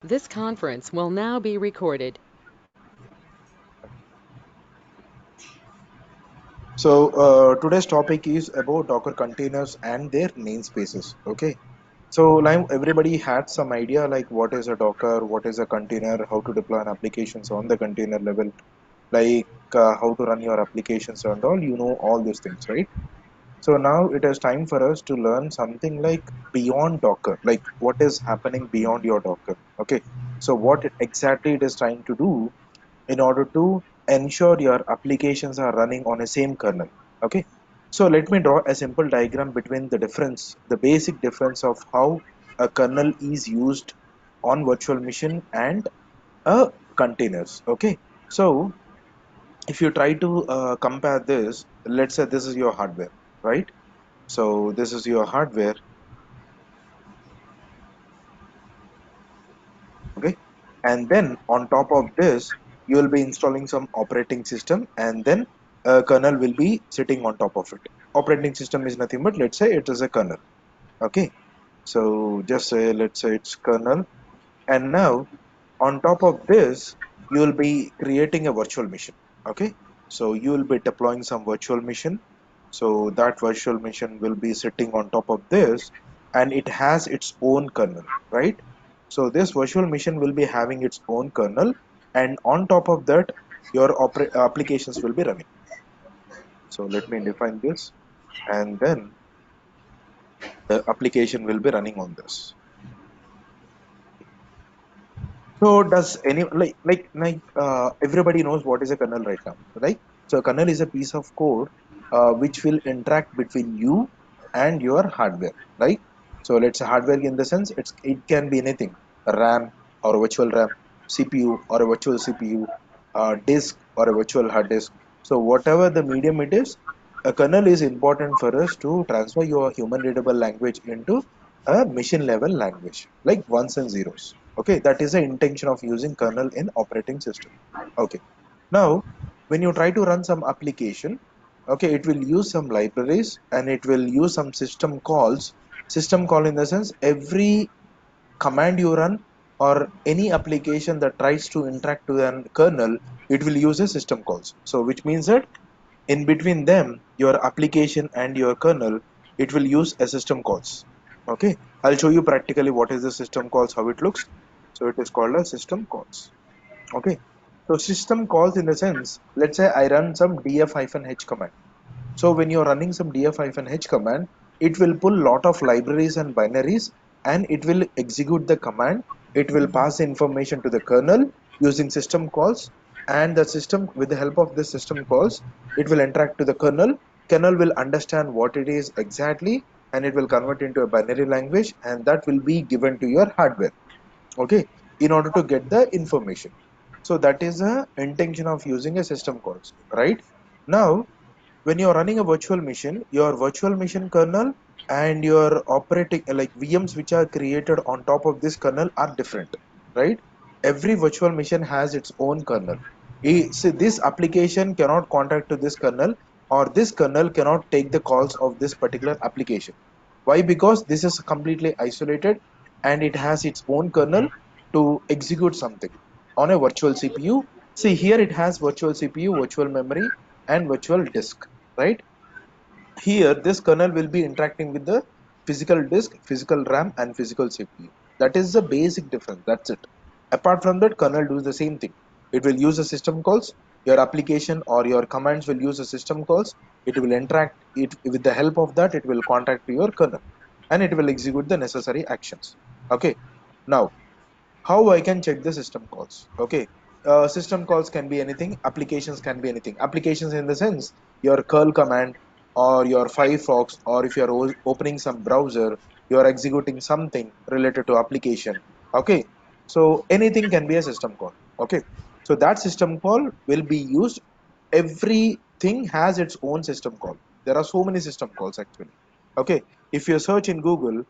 This conference will now be recorded. Today's topic is about Docker containers and their namespaces. Okay. So now everybody had some idea like what is a Docker, what is a container, how to deploy an applications on the container level, like how to run your applications and all. You know all these things, right? So now it is time for us to learn something like beyond Docker, like what is happening beyond your Docker. Okay. So what exactly it is trying to do in order to ensure your applications are running on a same kernel. Okay, so let me draw a simple diagram between the basic difference of how a kernel is used on virtual machine and containers. Okay, so if you try to compare this, let's say this is your hardware, right? So this is your hardware. Okay, and then on top of this you will be installing some operating system, and then a kernel will be sitting on top of it. Operating system is nothing but, let's say, it is a kernel. Okay, so just say, let's say it's kernel, and now on top of this you will be creating a virtual machine. Okay, so you will be deploying some virtual machine. So that virtual machine will be sitting on top of this, and it has its own kernel, right? So this virtual machine will be having its own kernel, and on top of that your applications will be running. So let me define this, and then the application will be running on this. So does any everybody knows what is a kernel right now, right? So a kernel is a piece of code which will interact between you and your hardware, right? So let's say hardware in the sense it can be anything: a RAM or a virtual RAM, CPU or a virtual CPU, disk or a virtual hard disk. So whatever the medium it is, a kernel is important for us to transfer your human readable language into a machine level language, like ones and zeros. Okay, that is the intention of using kernel in operating system. Okay, now when you try to run some application, okay, it will use some libraries and it will use some system calls. System call in the sense, every command you run or any application that tries to interact to the kernel, it will use a system calls. So which means that in between them, your application and your kernel, it will use a system calls. Okay, I'll show you practically what is the system calls, how it looks. So it is called a system calls. Okay, so system calls in the sense, let's say I run some df-h command. So when you're running some df-h command, it will pull lot of libraries and binaries, and it will execute the command. It will pass information to the kernel using system calls, and the system, with the help of this system calls, it will interact to the kernel. Kernel will understand what it is exactly, and it will convert into a binary language, and that will be given to your hardware. Okay, in order to get the information. So that is the intention of using a system calls, right? Now when you're running a virtual machine, your virtual machine kernel and your operating like VMs which are created on top of this kernel are different, right? Every virtual machine has its own kernel. So this application cannot contact to this kernel, or this kernel cannot take the calls of this particular application. Why? Because this is completely isolated, and it has its own kernel to execute something on a virtual CPU. See here, it has virtual CPU, virtual memory, and virtual disk, right? Here this kernel will be interacting with the physical disk, physical RAM, and physical CPU. That is the basic difference. That's it. Apart from that, kernel does the same thing. It will use a system calls. Your application or your commands will use a system calls. It will interact it with the help of that. It will contact to your kernel, and it will execute the necessary actions. Okay. Now how I can check the system calls? Okay, system calls can be anything, applications can be anything. Applications in the sense, your curl command or your Firefox, or if you're opening some browser, you're executing something related to application. Okay, so anything can be a system call. Okay, so that system call will be used. Everything has its own system call. There are so many system calls actually. Okay, if you search in Google,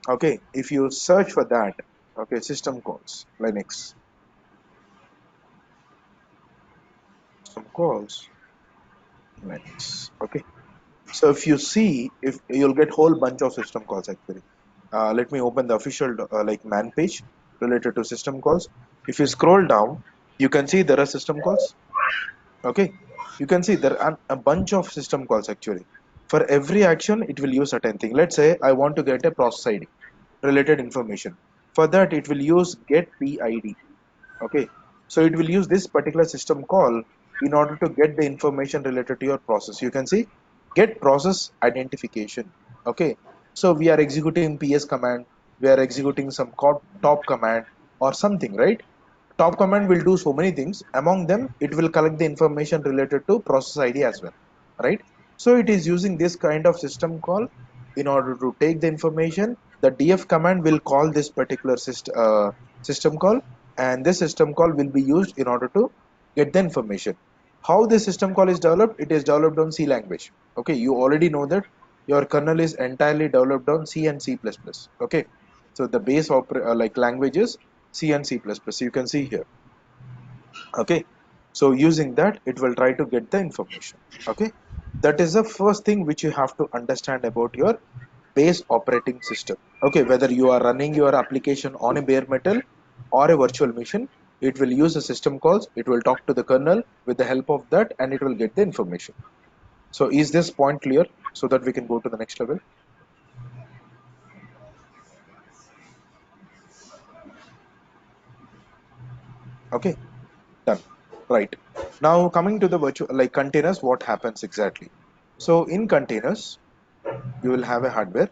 okay, if you search for that, okay, system calls Linux, system calls Linux. Okay, so if you see, if you'll get whole bunch of system calls actually. Let me open the official like man page. related to system calls. If you scroll down, you can see there are system calls. Okay, you can see there are a bunch of system calls actually. For every action, it will use certain thing. Let's say I want to get a process ID related information. For that, it will use get PID. Okay, so it will use this particular system call in order to get the information related to your process. You can see get process identification. Okay, so we are executing PS command, we are executing some top command or something, right? Top command will do so many things. Among them, it will collect the information related to process ID as well, right? So it is using this kind of system call in order to take the information. The df command will call this particular system call, and this system call will be used in order to get the information. How this system call is developed? It is developed on C language. Okay, you already know that your kernel is entirely developed on C and C++. Okay, so the base like languages C and C++. You can see here. Okay, so using that, it will try to get the information. Okay, that is the first thing which you have to understand about your base operating system. Okay, whether you are running your application on a bare metal or a virtual machine, it will use the system calls, it will talk to the kernel with the help of that, and it will get the information. So is this point clear, so that we can go to the next level? Okay, done. Right, now coming to the virtual like containers, what happens exactly? So in containers, you will have a hardware.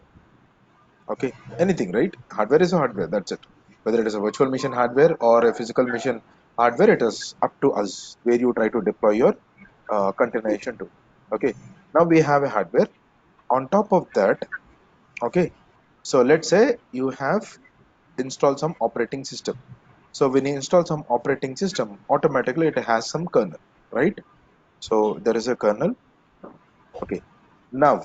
Okay, anything, right? Hardware is a hardware, that's it. Whether it is a virtual machine hardware or a physical machine hardware, it is up to us where you try to deploy your containerization to. Okay, now we have a hardware. On top of that, okay, so let's say you have installed some operating system. So when you install some operating system, automatically it has some kernel, right? So there is a kernel. Okay, now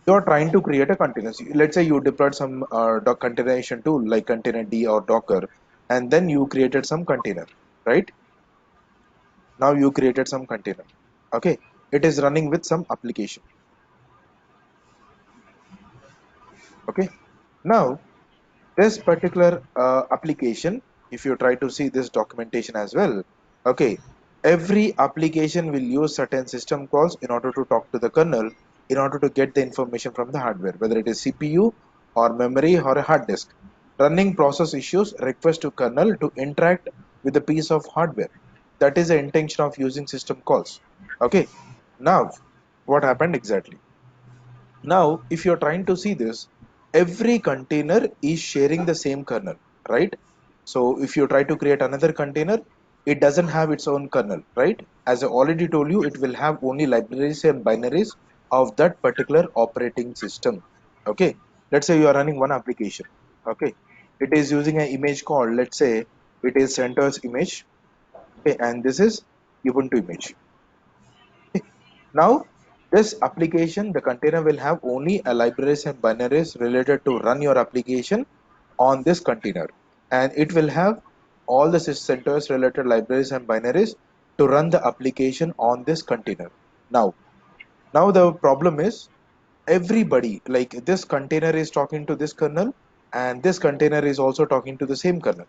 you're trying to create a container. Let's say you deployed some containerization tool like containerd or docker, and then you created some container, right? Now you created some container. Okay, it is running with some application. Okay, now this particular application, if you try to see this documentation as well, okay, every application will use certain system calls in order to talk to the kernel in order to get the information from the hardware, whether it is CPU or memory or a hard disk. Running process issues request to kernel to interact with a piece of hardware. That is the intention of using system calls. Okay, now what happened exactly? Now, if you're trying to see this, every container is sharing the same kernel, right? So if you try to create another container, it doesn't have its own kernel, right? As I already told you, it will have only libraries and binaries of that particular operating system. Okay, let's say you are running one application. Okay, it is using an image called, let's say it is CentOS image. Okay, and this is Ubuntu image. Now, this application, the container will have only a libraries and binaries related to run your application on this container, and it will have all the CentOS related libraries and binaries to run the application on this container. Now, the problem is everybody like this container is talking to this kernel, and this container is also talking to the same kernel.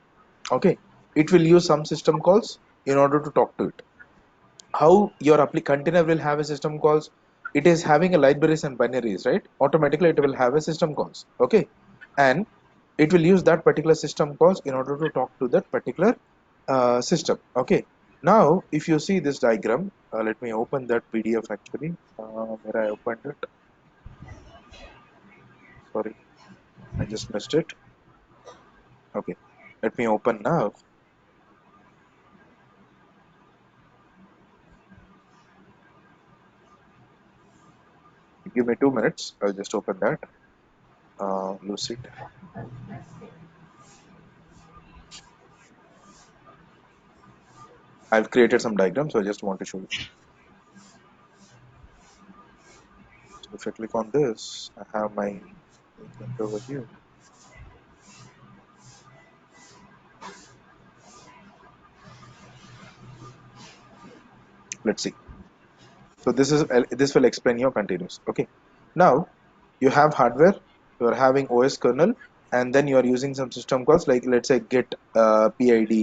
Okay, it will use some system calls in order to talk to it. How your container will have a system calls? It is having a libraries and binaries, right? Automatically it will have a system calls. Okay, and it will use that particular system calls in order to talk to that particular system. Okay, now if you see this diagram, let me open that PDF actually, where I opened it. Sorry, I just missed it. Okay, let me open now. Give me 2 minutes, I'll just open that. Lucid. I've created some diagrams, so I just want to show you. So if I click on this, I have my agent over here. Let's see. So this will explain your containers. Okay. Now you have hardware, you are having OS kernel, and then you are using some system calls like, let's say, get PID,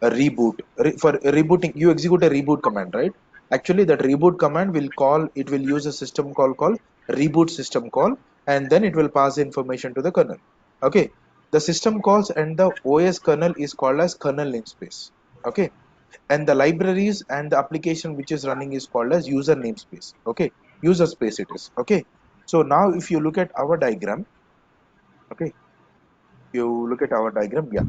a reboot. For rebooting, you execute a reboot command, right? Actually, that reboot command will call, it will use a system call called reboot system call, and then it will pass information to the kernel. Okay, the system calls and the OS kernel is called as kernel namespace. Okay, and the libraries and the application which is running is called as user namespace. Okay, user space it is. Okay, so now if you look at our diagram, okay, you look at our diagram, yeah,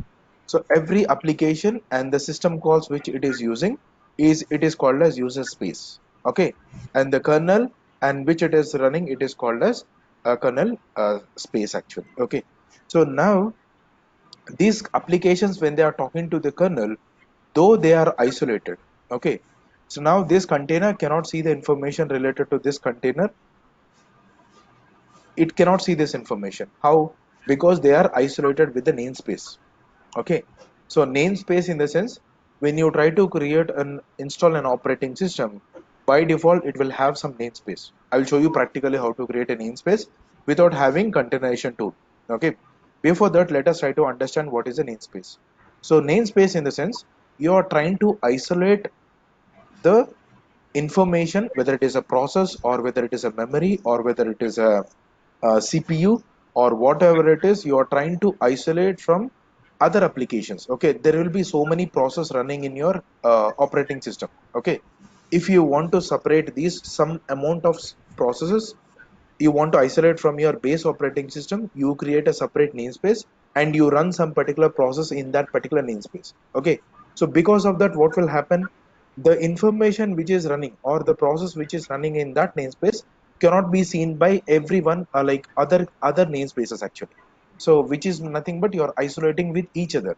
so every application and the system calls which it is using is, it is called as user space. Okay, and the kernel and which it is running, it is called as kernel space actually. Okay, so now these applications, when they are talking to the kernel, though they are isolated, okay, so now this container cannot see the information related to this container, it cannot see this information. How? Because they are isolated with the namespace. Okay, so namespace in the sense, when you try to create an install an operating system, by default it will have some namespace. I will show you practically how to create a namespace without having containerization tool. Okay, before that, let us try to understand what is a namespace. So namespace in the sense, you are trying to isolate the information, whether it is a process or whether it is a memory or whether it is a CPU or whatever it is, you are trying to isolate from other applications. Okay, there will be so many processes running in your operating system. Okay, if you want to separate these some amount of processes, you want to isolate from your base operating system, you create a separate namespace and you run some particular process in that particular namespace. Okay, so because of that, what will happen, the information which is running or the process which is running in that namespace cannot be seen by everyone, like other namespaces actually. So which is nothing but you're isolating with each other.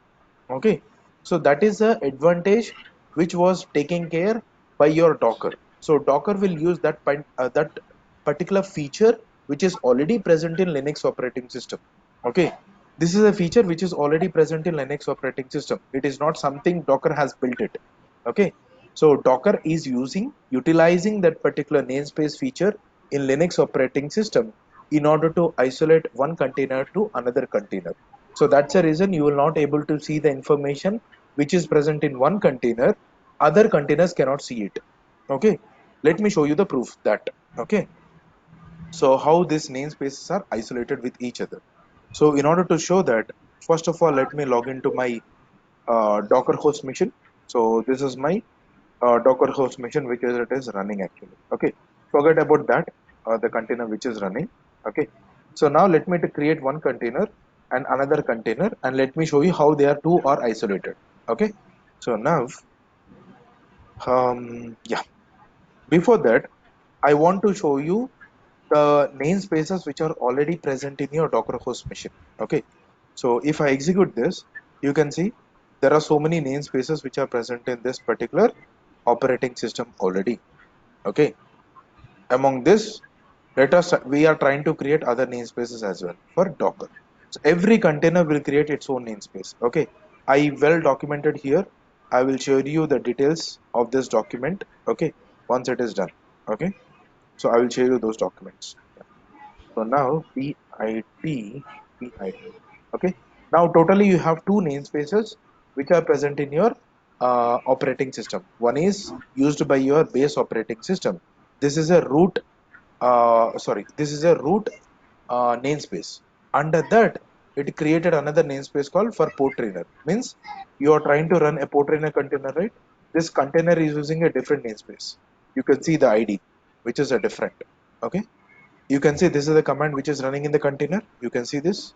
Okay, so that is a advantage which was taken care by your Docker. So Docker will use that particular feature which is already present in Linux operating system. Okay, this is a feature which is already present in Linux operating system. It is not something Docker has built it. Okay, so Docker is utilizing that particular namespace feature in Linux operating system in order to isolate one container to another container. So that's the reason you will not able to see the information which is present in one container, other containers cannot see it. Okay, let me show you the proof that. Okay, so how these namespaces are isolated with each other. So in order to show that, first of all, let me log into my Docker host machine. So this is my Docker host machine which is it is running actually. Okay, forget about that, the container which is running. Okay, so now let me to create one container and another container, and let me show you how they are two are isolated. Okay, so now yeah, before that, I want to show you the namespaces which are already present in your Docker host machine. Okay, so if I execute this, you can see there are so many namespaces which are present in this particular operating system already. Okay, among this, let us, we are trying to create other namespaces as well for Docker. So every container will create its own namespace. Okay, I well documented here. I will show you the details of this document. Okay, once it is done. Okay, so I will share you those documents. So now PID. Okay, now totally you have two namespaces which are present in your operating system. One is used by your base operating system. This is a root, this is a root namespace. Under that, it created another namespace called for port trainer. Means you are trying to run a port trainer container, right? This container is using a different namespace. You can see the ID, which is a different. Okay, you can see this is the command which is running in the container. You can see this.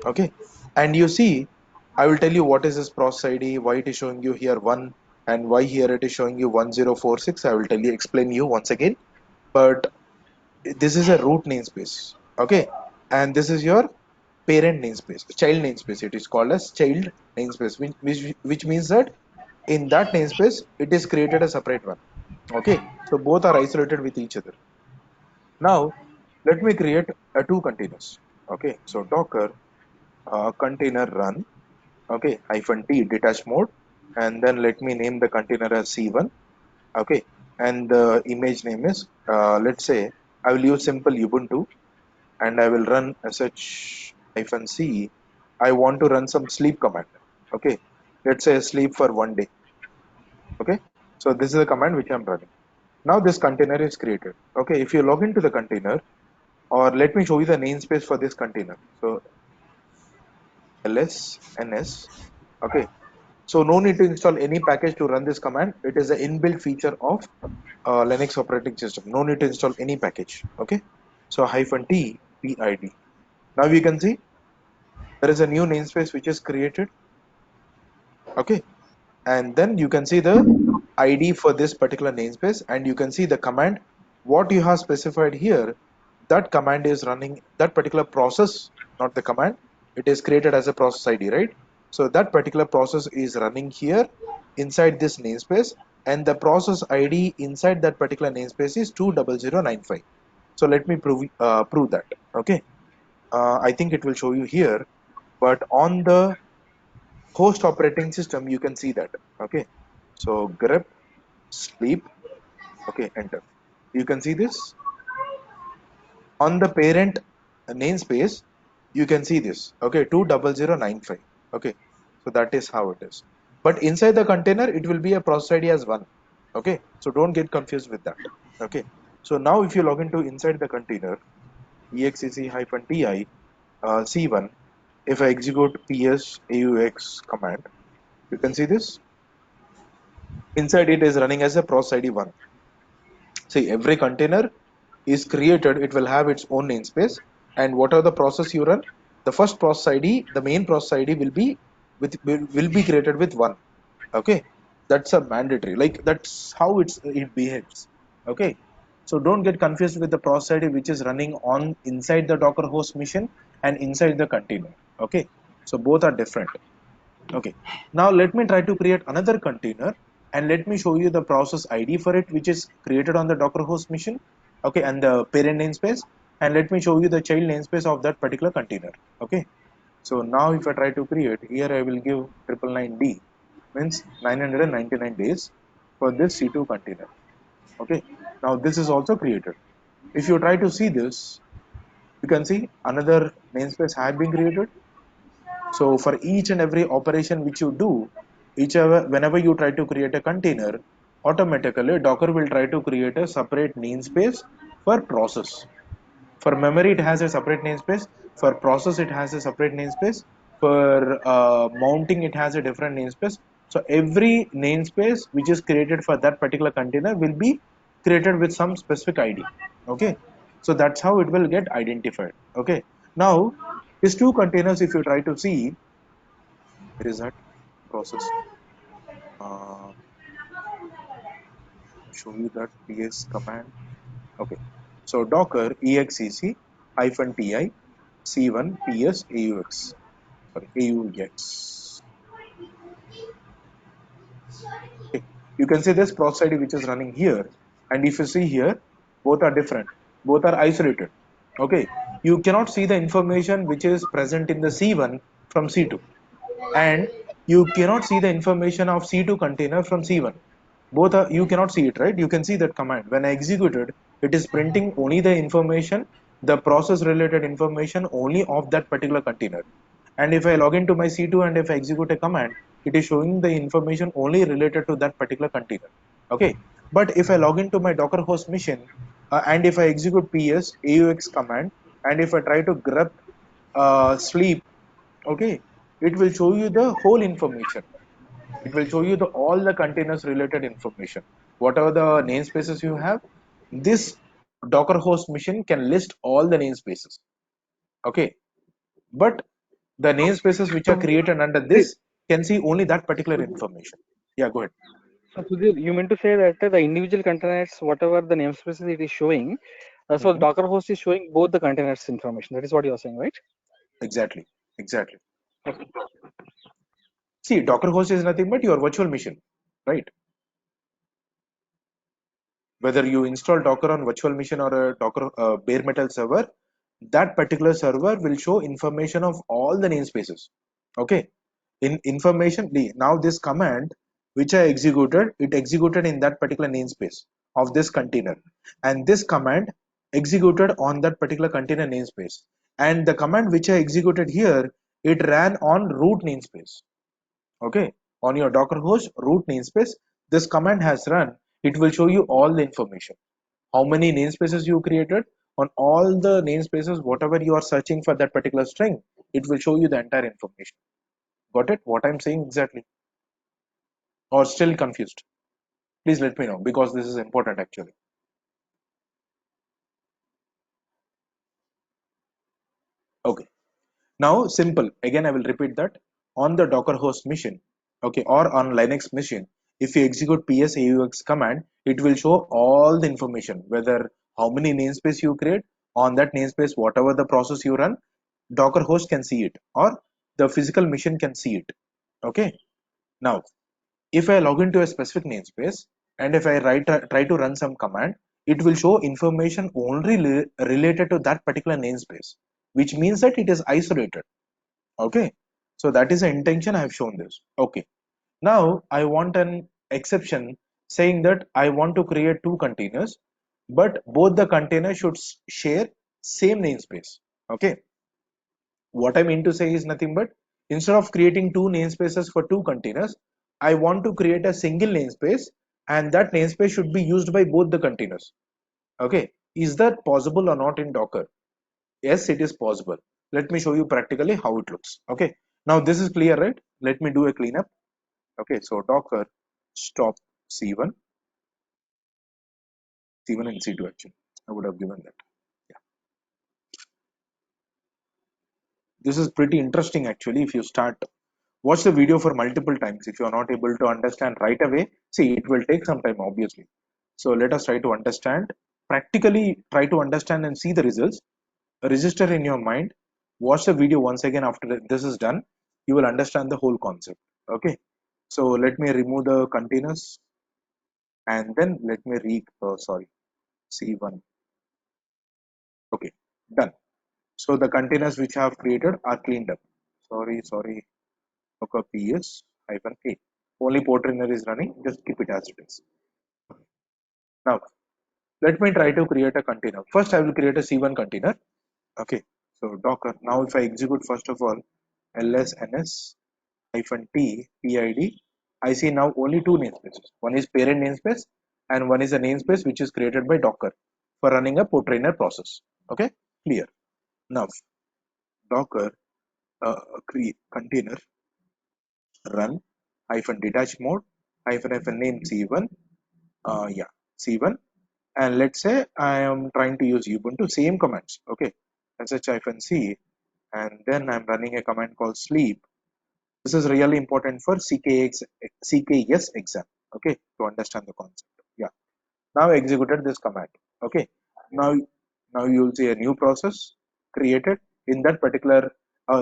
Okay, and you see, I will tell you what is this process ID, why it is showing you here 1, and why here it is showing you 1046. I will tell you, explain you once again. But this is a root namespace. Okay, and this is your parent namespace, child namespace. It is called as child namespace, which means that in that namespace it is created a separate one. Okay, so both are isolated with each other. Now let me create two containers. Okay, so Docker container run, okay, -t detach mode, and then let me name the container as C1. Okay, and the image name is let's say I will use simple Ubuntu, and I will run sh -c, I want to run some sleep command. Okay, let's say sleep for 1 day. Okay, so this is the command which I'm running. Now this container is created. Okay, if you log into the container, or let me show you the namespace for this container. So ls ns. Okay, so no need to install any package to run this command. It is an inbuilt feature of Linux operating system. No need to install any package. Okay, so -t pid. Now you can see there is a new namespace which is created. Okay, and then you can see the id for this particular namespace, and you can see the command what you have specified here. That command is running that particular process, not the command. It is created as a process id, right? So that particular process is running here inside this namespace, and the process id inside that particular namespace is 20095. So let me prove that. Okay, I think it will show you here, but on the host operating system you can see that. Okay, so grep sleep. Okay, enter. You can see this on the parent namespace. You can see this. Okay, 20095. Okay, so that is how it is, but inside the container it will be a process id as 1. Okay, so don't get confused with that. Okay, so now if you log into inside the container, exec-ti c1, if I execute ps aux command, you can see this inside it is running as a process id 1. See, every container is created, it will have its own namespace, and what are the process you run, the first process id, the main process id will be will be created with 1. Okay, that's a mandatory, like that's how it behaves. Okay, so don't get confused with the process id which is running on inside the docker host machine and inside the container. Okay, so both are different. Okay, now let me try to create another container, and let me show you the process id for it which is created on the docker host machine. Okay, and the parent namespace, and let me show you the child namespace of that particular container. Okay, so now if I try to create here, I will give 999d, means 999 days for this c2 container. Okay, now this is also created. If you try to see this, you can see another namespace has been created. So for each and every operation which you do, whenever you try to create a container, automatically Docker will try to create a separate namespace for process. For memory, it has a separate namespace. For process, it has a separate namespace. For mounting, it has a different namespace. So every namespace which is created for that particular container will be created with some specific ID. Okay, so that's how it will get identified. Okay, now these two containers, if you try to see, there is that process. Uh, show you that ps command. Okay, so Docker exec -ti c1 ps aux. Sorry, aux. Okay, you can see this process ID which is running here, and if you see here, both are different, both are isolated. Okay, you cannot see the information which is present in the c1 from c2, and you cannot see the information of c2 container from c1. Both are, you cannot see it, right? You can see that command when I executed, it is printing only the information, the process related information only of that particular container. And if I log into my c2 and if I execute a command, it is showing the information only related to that particular container. Okay, but if I log into my docker host machine, and if I execute ps aux command, and if I try to grep sleep, okay, it will show you the whole information. It will show you the all the containers related information, whatever the namespaces you have. This docker host machine can list all the namespaces. Okay, but the namespaces which are So, created under Sudhir, this can see only that particular Sudhir, information. Yeah, go ahead. Sudhir, you meant to say that the individual containers, whatever the namespaces it is showing, so Mhm. Docker host is showing both the containers information. That is what you are saying, right? Exactly, exactly. Okay. See, docker host is nothing but your virtual machine, right? Whether you install docker on virtual machine or a docker bare metal server, that particular server will show information of all the namespaces. Okay, in information now this command which I executed, it executed in that particular namespace of this container, and this command executed on that particular container namespace, and the command which I executed here, it ran on root namespace. Okay, on your Docker host root namespace, this command has run. It will show you all the information, how many namespaces you created. On all the namespaces, whatever you are searching for that particular string, it will show you the entire information. Got it? What I'm saying exactly? Or still confused? Please let me know, because this is important actually. Okay, now simple. Again, I will repeat that. On the Docker host machine, okay, or on Linux machine, if you execute ps-aux command, it will show all the information, whether how many namespace you create on that namespace, whatever the process you run, Docker host can see it, or the physical machine can see it. Okay. Now, if I log into a specific namespace and if I try to run some command, it will show information only related to that particular namespace, which means that it is isolated. Okay. So that is the intention I have shown this. Okay. Now I want an exception saying that I want to create two containers, but both the containers should share same namespace. Okay. What I mean to say is nothing but, instead of creating two namespaces for two containers, I want to create a single namespace, and that namespace should be used by both the containers. Okay, is that possible or not in Docker? Yes, it is possible. Let me show you practically how it looks. Okay, now this is clear, right? Let me do a cleanup. Okay, so Docker stop C1, C1 and C2 actually. I would have given that. Yeah, this is pretty interesting actually. If you start watch the video for multiple times, if you are not able to understand right away, see, it will take some time obviously. So let us try to understand, practically try to understand and see the results. Register in your mind, watch the video once again. After this is done, you will understand the whole concept. Okay, so let me remove the containers, and then let me sorry, C1. Okay, done. So the containers which I have created are cleaned up. Sorry, Docker ps hyphen a. Only portainer is running, just keep it as it is. Now let me try to create a container. First I will create a C1 container. Okay, so Docker. Now if I execute first of all ls ns hyphen t pid, I see now only two namespaces. One is parent namespace and one is a namespace which is created by Docker for running a portainer process. Okay, clear. Now Docker create container run hyphen detach mode hyphen name C1. Yeah, C1, and let's say I am trying to use Ubuntu, same commands. Okay, sh-c, and then I'm running a command called sleep. This is really important for CKS exam. Okay, to understand the concept. Yeah, now I executed this command. Okay, now you'll see a new process created in that particular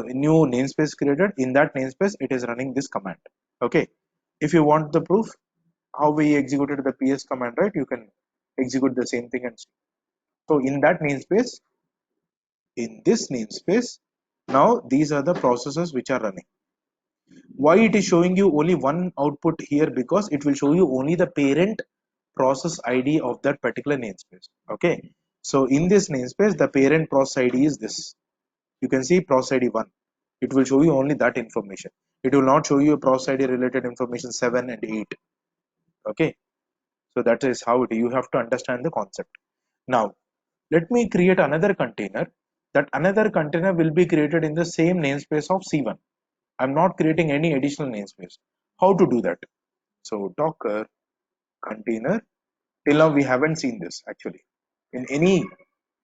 new namespace created. In that namespace, it is running this command. Okay, if you want the proof how we executed the ps command, right, you can execute the same thing and see. So in that namespace, in this namespace, now these are the processes which are running. Why it is showing you only one output here? Because it will show you only the parent process id of that particular namespace. Okay, so in this namespace the parent process id is this. You can see process id 1. It will show you only that information. It will not show you process id related information 7 and 8. Okay, so that is how it, you have to understand the concept. Now let me create another container. That another container will be created in the same namespace of C1. I'm not creating any additional namespace. How to do that? So Docker container. Till now we haven't seen this actually. In any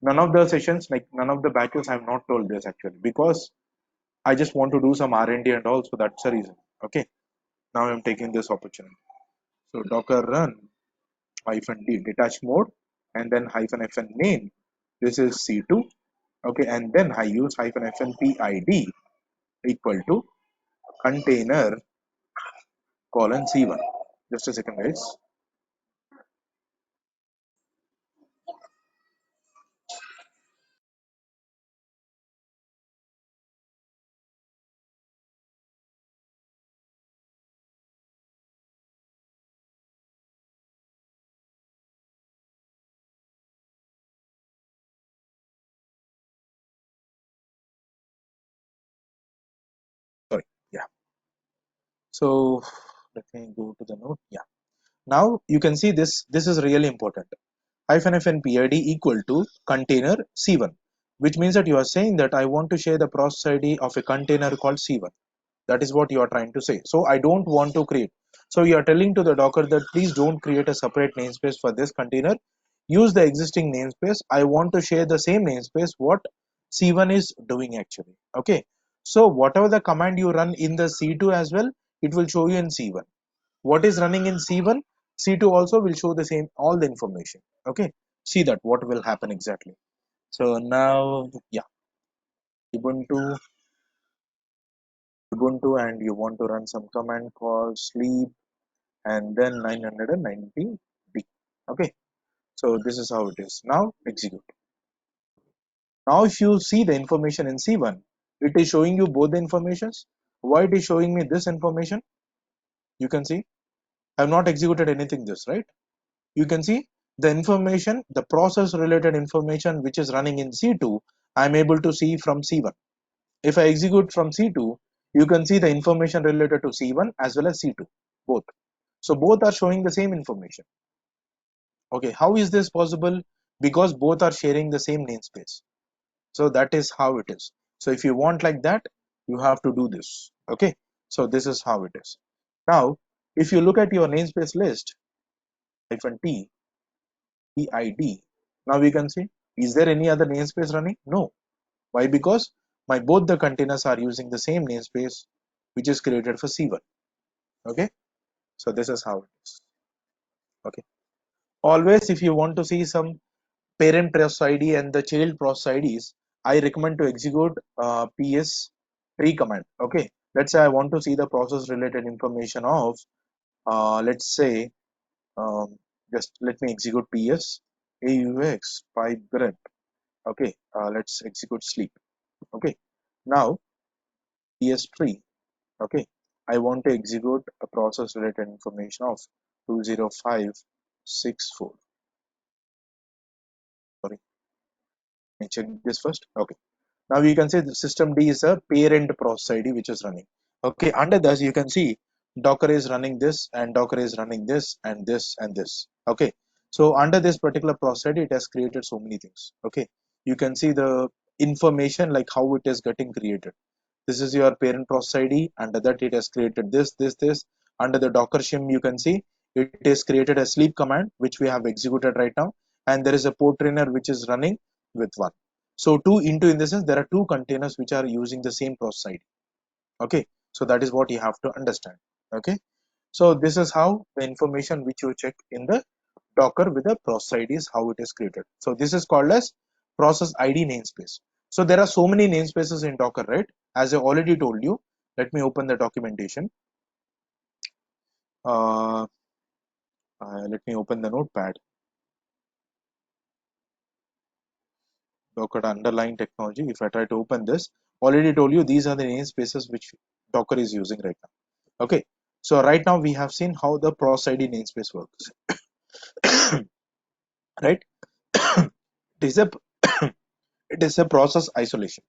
none of the sessions, like none of the batches, I have not told this actually, because I just want to do some R&D and all, so that's the reason. Okay. Now I'm taking this opportunity. So Docker run hyphen d detach mode and then hyphen fn name. This is C2. Okay, and then I use hyphen fn pid equal to container colon C1. Just a second, guys. So let me go to the note. Yeah, now you can see this is really important. Hyphen fn PID equal to container C1, which means that you are saying that I want to share the process ID of a container called C1. That is what you are trying to say. So I don't want to create. So you are telling to the Docker that please don't create a separate namespace for this container. Use the existing namespace. I want to share the same namespace what C1 is doing actually. Okay. So whatever the command you run in the C2 as well, it will show you in C1. What is running in C1, C2 also will show the same, all the information. Okay. See that what will happen exactly. So now, yeah, Ubuntu, and you want to run some command called sleep and then 990b. Okay, so this is how it is. Now execute. Now if you see the information in C1, it is showing you both the informations. Why it is showing me this information? You can see I have not executed anything this, right? You can see the information, the process related information which is running in C2, I am able to see from C1. If I execute from C2, you can see the information related to C1 as well as C2, both. So both are showing the same information. Okay, how is this possible? Because both are sharing the same namespace. So that is how it is. So if you want like that, you have to do this. Okay, so this is how it is. Now, if you look at your namespace list, hyphen T, PID, now we can see, is there any other namespace running? No. Why? Because my both the containers are using the same namespace, which is created for C1. Okay, so this is how it is. Okay, always if you want to see some parent process ID and the child process IDs, I recommend to execute ps tree command. Okay, let's say I want to see the process related information of let's say um, just let me execute ps aux pipe grep. Okay, let's execute sleep. Okay, now ps tree. Okay, I want to execute a process related information of 20564. Sorry, let me check this first. Okay, now you can see the system D is a parent process ID which is running. Okay, under this you can see Docker is running this and Docker is running this and this and this. Okay, so under this particular process ID, it has created so many things. Okay, you can see the information like how it is getting created. This is your parent process ID. Under that, it has created this. Under the Docker shim, you can see it is created a sleep command which we have executed right now, and there is a port trainer which is running with one. So two into in the sense there are two containers which are using the same process ID. Okay, so that is what you have to understand. Okay, so this is how the information which you check in the Docker with the process ID is how it is created. So this is called as process ID namespace. So there are so many namespaces in Docker, right? As I already told you, let me open the documentation. Uh, Let me open the notepad. Docker underlying technology. If I try to open this, already told you these are the namespaces which Docker is using right now. Okay, so right now we have seen how the process ID namespace works. Right? it is a it is a process isolation,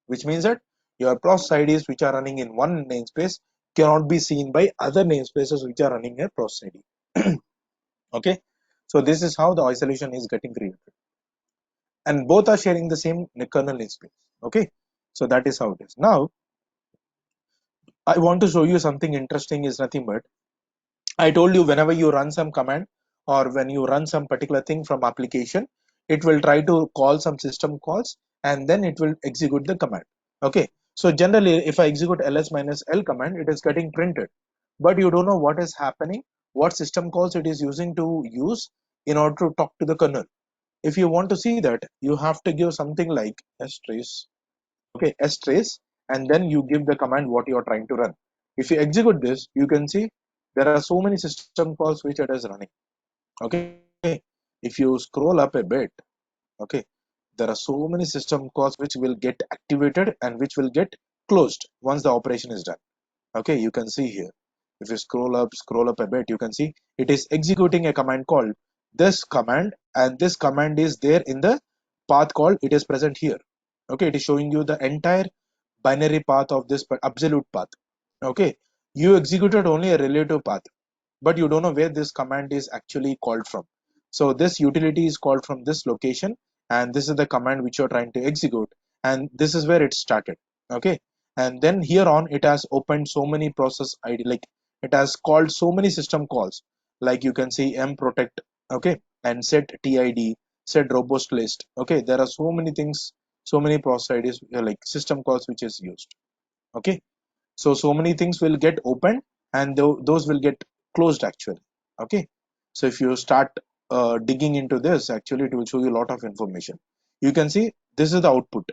which means that your process IDs which are running in one namespace cannot be seen by other namespaces which are running a process ID. Okay, so this is how the isolation is getting created, and both are sharing the same kernel namespace. Okay, so that is how it is. Now I want to show you something interesting. Is nothing but I told you whenever you run some command or when you run some particular thing from application, it will try to call some system calls and then it will execute the command. Okay, so generally if I execute ls minus l command, it is getting printed, but you don't know what is happening, what system calls it is using to use in order to talk to the kernel. If you want to see that, you have to give something like strace. Okay, strace, and then you give the command what you are trying to run. If you execute this, you can see there are so many system calls which it is running. Okay, if you scroll up a bit, okay, there are so many system calls which will get activated and which will get closed once the operation is done. Okay, you can see here, if you scroll up a bit, you can see it is executing a command called this command, and this command is there in the path called, it is present here. Okay, it is showing you the entire binary path of this absolute path. Okay, You executed only a relative path, but you don't know where this command is actually called from. So this utility is called from this location, and this is the command which you're trying to execute, and this is where it started. Okay, and then here on it has opened so many process ID, like it has called so many system calls, like you can see mprotect, okay, and set tid, set robust list. Okay, there are so many things, so many process IDs, like system calls which is used. Okay, so many things will get opened, and those will get closed actually. Okay, so if you start digging into this, actually it will show you a lot of information. You can see this is the output.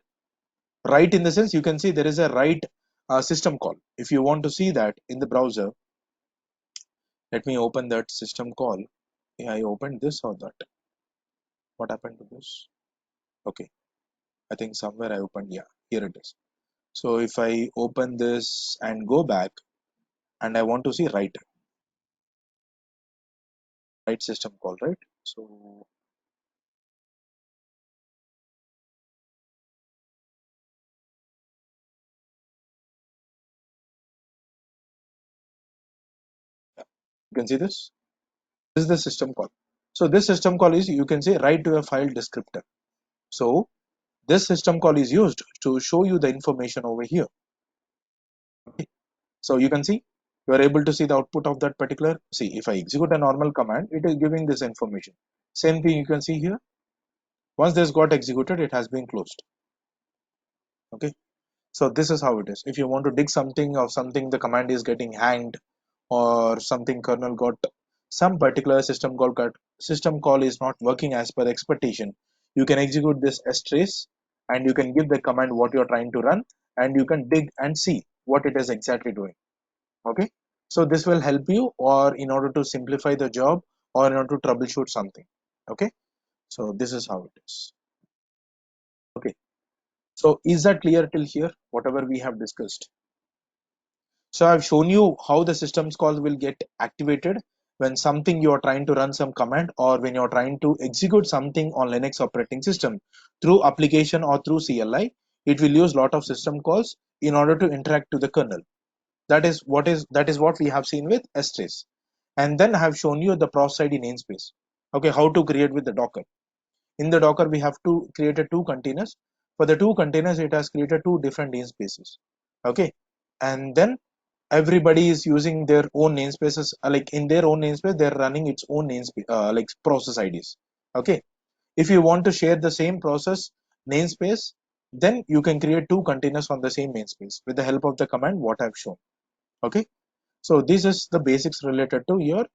Write in the sense, you can see there is a write system call. If you want to see that in the browser, let me open that system call. Yeah, I opened this or that. What happened to this? Okay, I think somewhere I opened, yeah, here it is. So if I open this and go back, and I want to see write system call, right? So you can see this is the system call. So this system call is, you can say, write to a file descriptor. So this system call is used to show you the information over here. Okay. So you can see, you are able to see the output of that particular. See, if I execute a normal command, it is giving this information. Same thing you can see here. Once this got executed, it has been closed. Okay, so this is how it is. If you want to dig something, or something the command is getting hanged, or something kernel got, some particular system call is not working as per expectation, you can execute this strace, and you can give the command what you're trying to run, and you can dig and see what it is exactly doing. Okay, so this will help you, or in order to simplify the job, or in order to troubleshoot something. Okay, so this is how it is. Okay, so is that clear till here, whatever we have discussed? So I've shown you how the systems call will get activated when something you are trying to run some command, or when you're trying to execute something on Linux operating system through application or through CLI. It will use lot of system calls in order to interact to the kernel. That is what we have seen with strace. And then I have shown you the process ID namespace. Okay, how to create with the Docker. In the Docker, we have to create a two containers. For the two containers, it has created two different namespaces. Okay, and then everybody is using their own namespaces, like in their own namespace they're running its own namespace, like process IDs. Okay, if you want to share the same process namespace, then you can create two containers on the same namespace with the help of the command what I've shown. Okay, so this is the basics related to your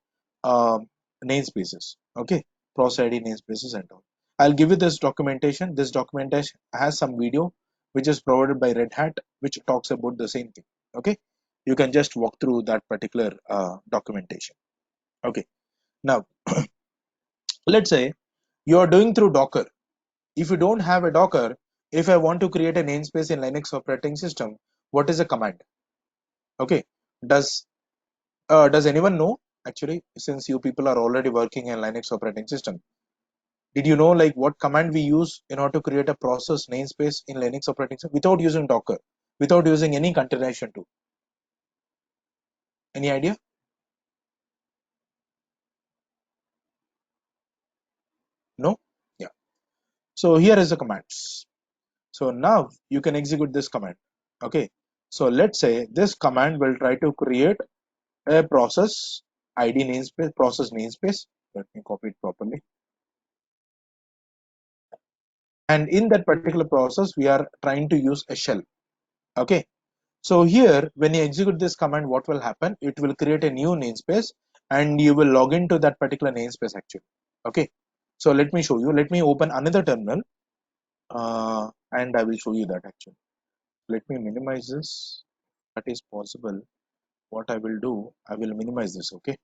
um, namespaces. Okay, process ID namespaces and all. I'll give you this documentation. This documentation has some video which is provided by Red Hat, which talks about the same thing. Okay, you can just walk through that particular documentation. Okay, now let's say you are doing through Docker. If you don't have a Docker, if I want to create a namespace in Linux operating system, what is the command? Okay, does does anyone know, actually, since you people are already working in Linux operating system? Did you know like what command we use in order to create a process namespace in Linux operating system without using Docker, without using any containerization tool? Any idea? No? Yeah. So here is the commands. So now you can execute this command. Okay. So let's say this command will try to create a process ID namespace, process namespace. Let me copy it properly. And in that particular process, we are trying to use a shell. Okay. So here, when you execute this command, what will happen? It will create a new namespace, and you will log into that particular namespace actually. Okay. So let me show you. Let me open another terminal, and I will show you that actually. Let me minimize this. That is possible. What I will do, I will minimize this. Okay.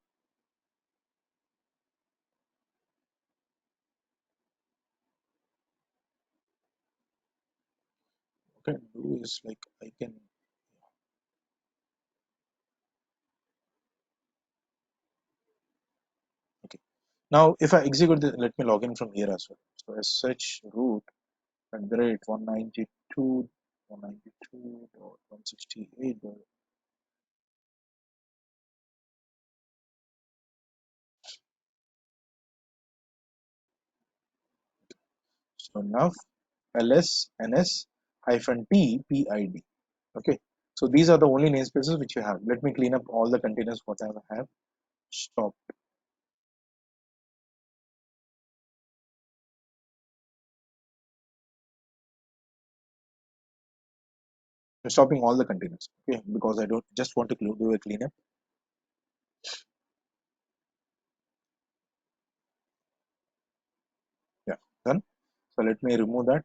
Okay. Do is like I can. Okay. Now, if I execute this, let me log in from here as well. So sh root at the rate 192.168. So nav ls ns hyphen t pid. Okay, so these are the only namespaces which you have. Let me clean up all the containers whatever I have. Stop. I'm stopping all the containers. Okay, because I don't just want to do a cleanup. Yeah, done. So let me remove that.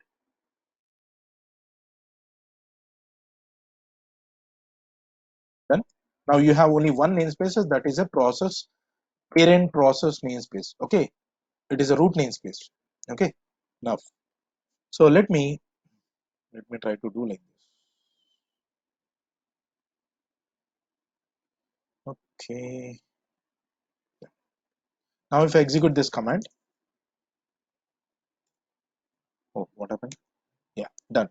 Done. Now you have only one namespace, that is a process parent process namespace. Okay, it is a root namespace. Okay, now so let me try to do like this. Okay, now if I execute this command, oh, what happened? Yeah, done.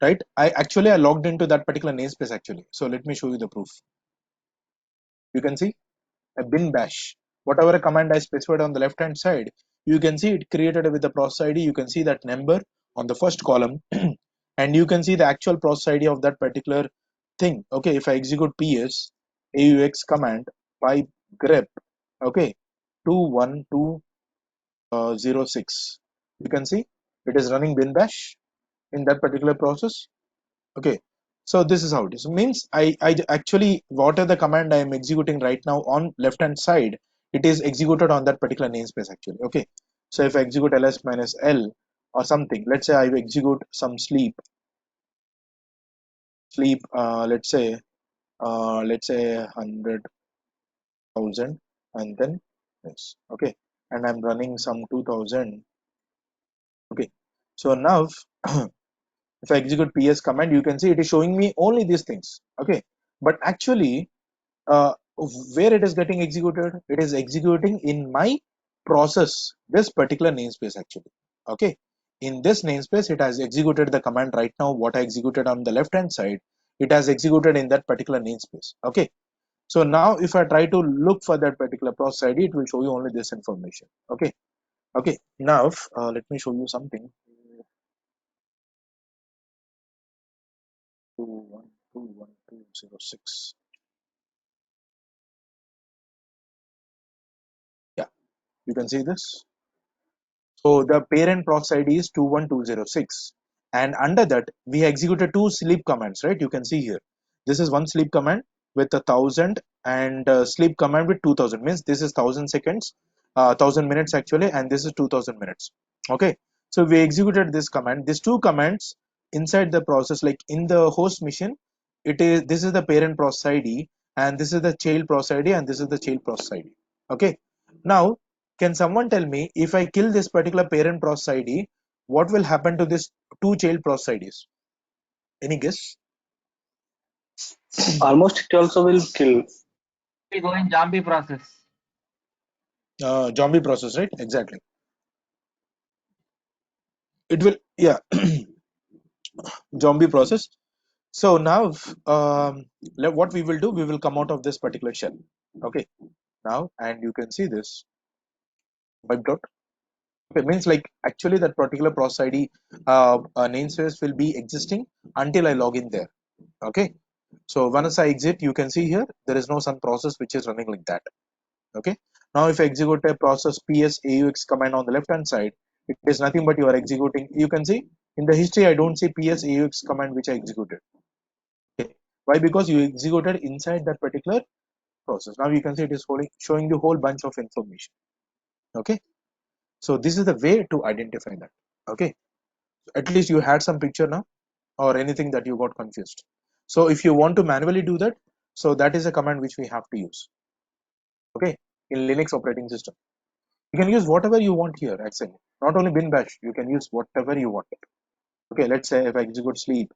Right, I logged into that particular namespace actually. So let me show you the proof. You can see a bin bash, whatever command I specified on the left hand side, you can see it created with the process ID. You can see that number on the first column and you can see the actual process ID of that particular thing. Okay, if I execute ps aux command by grep, okay, 21206, you can see it is running bin bash in that particular process. Okay, so this is how it is. Means I actually whatever the command I am executing right now on left hand side, it is executed on that particular namespace actually. Okay, so if I execute ls minus l or something, let's say I execute some sleep, let's say 100,000 and then this. Okay, and I'm running some 2000. Okay, so now if I execute ps command, you can see it is showing me only these things. Okay, but actually uh, where it is getting executed, it is executing in my process, this particular namespace actually. Okay, in this namespace it has executed the command right now. What I executed on the left hand side, it has executed in that particular namespace. Okay, so now if I try to look for that particular process id, it will show you only this information. Okay, okay, now let me show you something. 2121206. Yeah, you can see this. So the parent process ID is 21206, and under that we executed two sleep commands, right? You can see here. This is one sleep command with 1,000 and sleep command with 2,000. Means this is 1,000 seconds, 1,000 minutes actually, and this is 2,000 minutes. Okay, so we executed this command. These two commands inside the process, like in the host machine, it is this is the parent process ID, and this is the child process ID, and this is the child process ID. Okay, now can someone tell me, if I kill this particular parent process ID, what will happen to this two child process IDs? Any guess? Almost it also will kill. Will go in zombie process. Zombie process, right? Exactly. It will, yeah, zombie process. So now, what we will do, we will come out of this particular shell. Okay, now, and you can see this wiped out. Okay, means like actually that particular process ID namespace will be existing until I log in there. Okay, so once I exit, you can see here there is no some process which is running like that. Okay, now if I execute a process ps aux command on the left hand side, it is nothing but you are executing. You can see in the history I don't see ps aux command which I executed. Okay, why? Because you executed inside that particular process. Now you can see it is showing you whole bunch of information. Okay, so this is the way to identify that. Okay, at least you had some picture now, or anything that you got confused. So if you want to manually do that, so that is a command which we have to use. Okay, in Linux operating system, you can use whatever you want here actually, not only bin bash, you can use whatever you want. Okay, let's say if I execute sleep,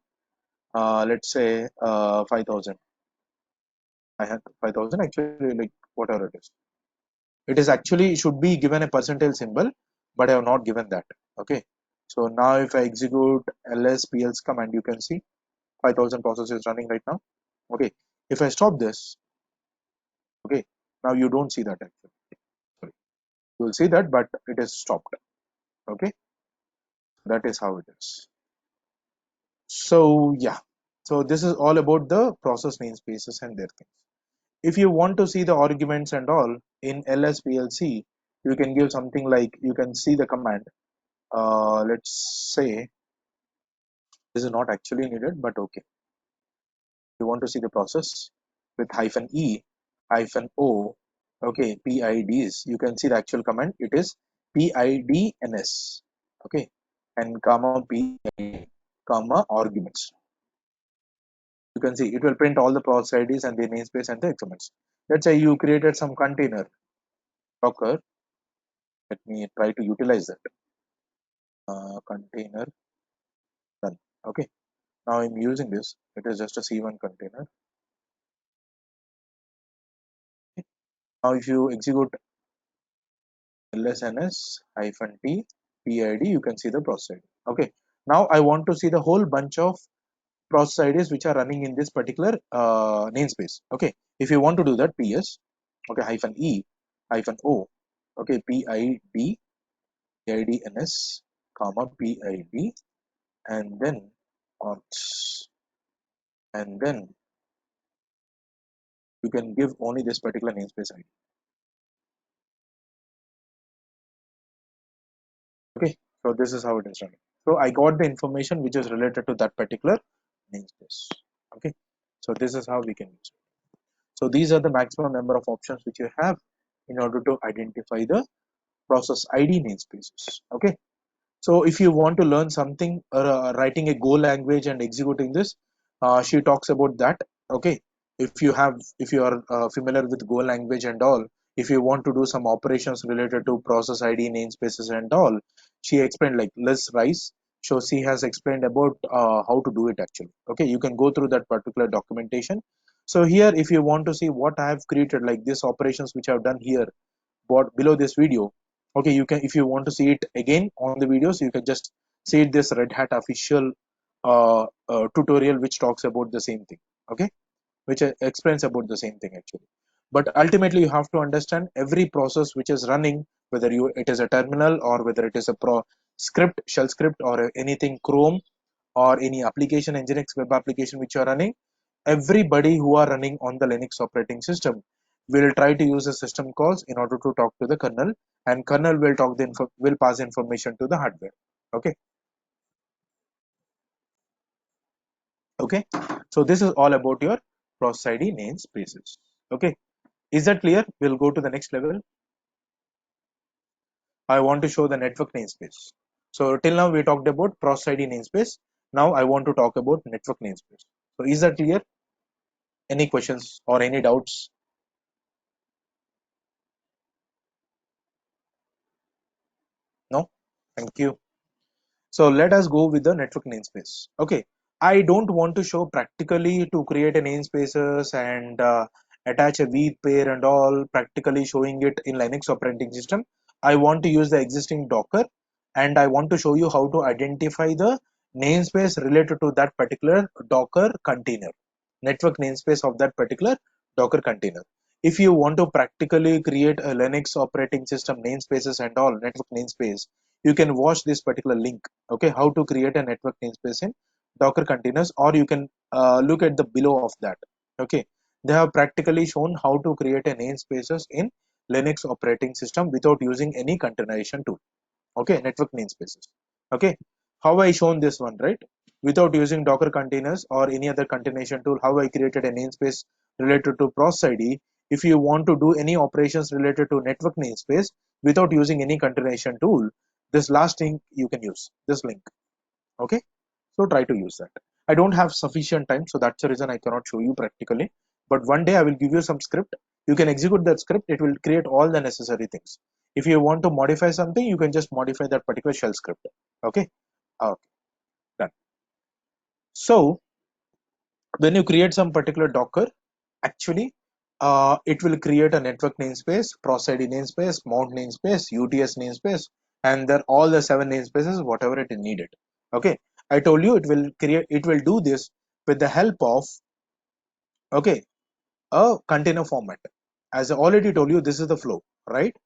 let's say 5,000, I have 5,000 actually, like whatever it is, it is actually should be given a percentage symbol, but I have not given that. Okay, so now if I execute ls pls command, you can see 5,000 process is running right now. Okay, if I stop this, okay, now you don't see that actually. Sorry, you will see that, but it is stopped. Okay, That is how it is. So yeah, so this is all about the process namespaces and their things. If you want to see the arguments and all in LSPLC, you can give something like, you can see the command. Let's say this is not actually needed, but okay. You want to see the process with -e, -o, okay, PIDs. You can see the actual command. It is PIDNS, okay, and comma PID, comma arguments. You can see it will print all the process IDs and the namespace and the experiments. Let's say you created some container Docker. Let me try to utilize that container run. Okay, now I'm using this. It is just a C1 container. Okay. Now if you execute lsns -t PID, you can see the process ID. Okay, now I want to see the whole bunch of process IDs which are running in this particular namespace. Okay, if you want to do that, ps, okay, -e, -o, okay, PIDNS, comma PID, and then auth, and then you can give only this particular namespace ID. Okay, so this is how it is running. So I got the information which is related to that particular namespace. Okay, so this is how we can use it. So these are the maximum number of options which you have in order to identify the process ID namespaces. Okay, so if you want to learn something, writing a Go language and executing this, she talks about that. Okay, if you are familiar with Go language and all, if you want to do some operations related to process ID namespaces and all, she explained like Liz Rice. So she has explained about how to do it actually. Okay, you can go through that particular documentation. So here, if you want to see what I have created, like these operations which I have done here, what below this video, okay, you can, if you want to see it again on the videos, you can just see this Red Hat official tutorial which talks about the same thing. Okay, which explains about the same thing actually. But ultimately you have to understand every process which is running, whether it is a terminal or whether it is a script, shell script, or anything Chrome or any application, Nginx web application which you are running. Everybody who are running on the Linux operating system will try to use a system calls in order to talk to the kernel, and kernel will will pass information to the hardware. Okay, okay, so this is all about your process ID namespaces. Okay, is that clear? We'll go to the next level. I want to show the network namespace. So till now we talked about process ID namespace. Now I want to talk about network namespace. So is that clear? Any questions or any doubts? No, thank you. So let us go with the network namespace. Okay, I don't want to show practically to create a namespaces and attach a V pair and all, practically showing it in Linux operating system. I want to use the existing Docker, and I want to show you how to identify the namespace related to that particular Docker container, network namespace of that particular Docker container. If you want to practically create a Linux operating system namespaces and all network namespace, you can watch this particular link. Okay, how to create a network namespace in Docker containers, or you can look at the below of that. Okay, they have practically shown how to create a namespaces in Linux operating system without using any containerization tool. Okay, network namespaces. Okay, how I shown this one, right? Without using Docker containers or any other containerization tool, how I created a namespace related to process ID. If you want to do any operations related to network namespace without using any containerization tool, this last thing you can use this link. Okay, so try to use that. I don't have sufficient time, so that's the reason I cannot show you practically, but one day I will give you some script. You can execute that script. It will create all the necessary things. If you want to modify something, you can just modify that particular shell script. Okay, okay, done. So when you create some particular Docker, actually it will create a network namespace, process ID namespace, mount namespace, UTS namespace, and then all the 7 namespaces whatever it is needed. Okay, I told you it will do this with the help of, okay, a container format. As I already told you, this is the flow, right?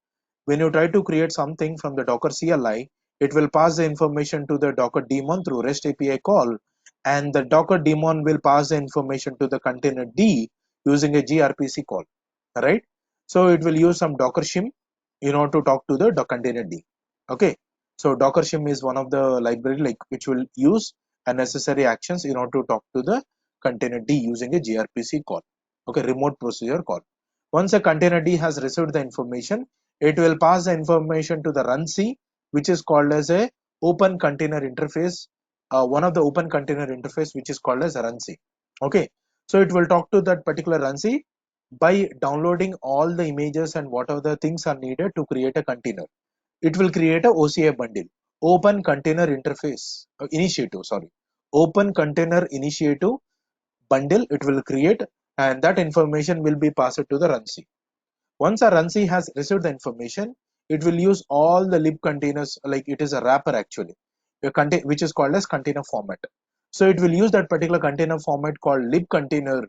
When you try to create something from the Docker CLI, it will pass the information to the Docker daemon through REST API call, and the Docker daemon will pass the information to the container D using a gRPC call, right? So it will use some Docker shim in order to talk to the container D. Okay, so Docker shim is one of the library like which will use a necessary actions in order to talk to the container D using a gRPC call. Okay, remote procedure call. Once a container D has received the information, it will pass the information to the runc, which is called as a open container interface. One of the open container interface which is called as runc. Okay, so it will talk to that particular runc by downloading all the images and whatever the things are needed to create a container. It will create a OCI bundle, open container interface initiative. Sorry, open container initiative bundle. It will create, and that information will be passed to the runc. Once a runc has received the information, it will use all the lib containers, like it is a wrapper actually, which is called as container format. So it will use that particular container format called lib container,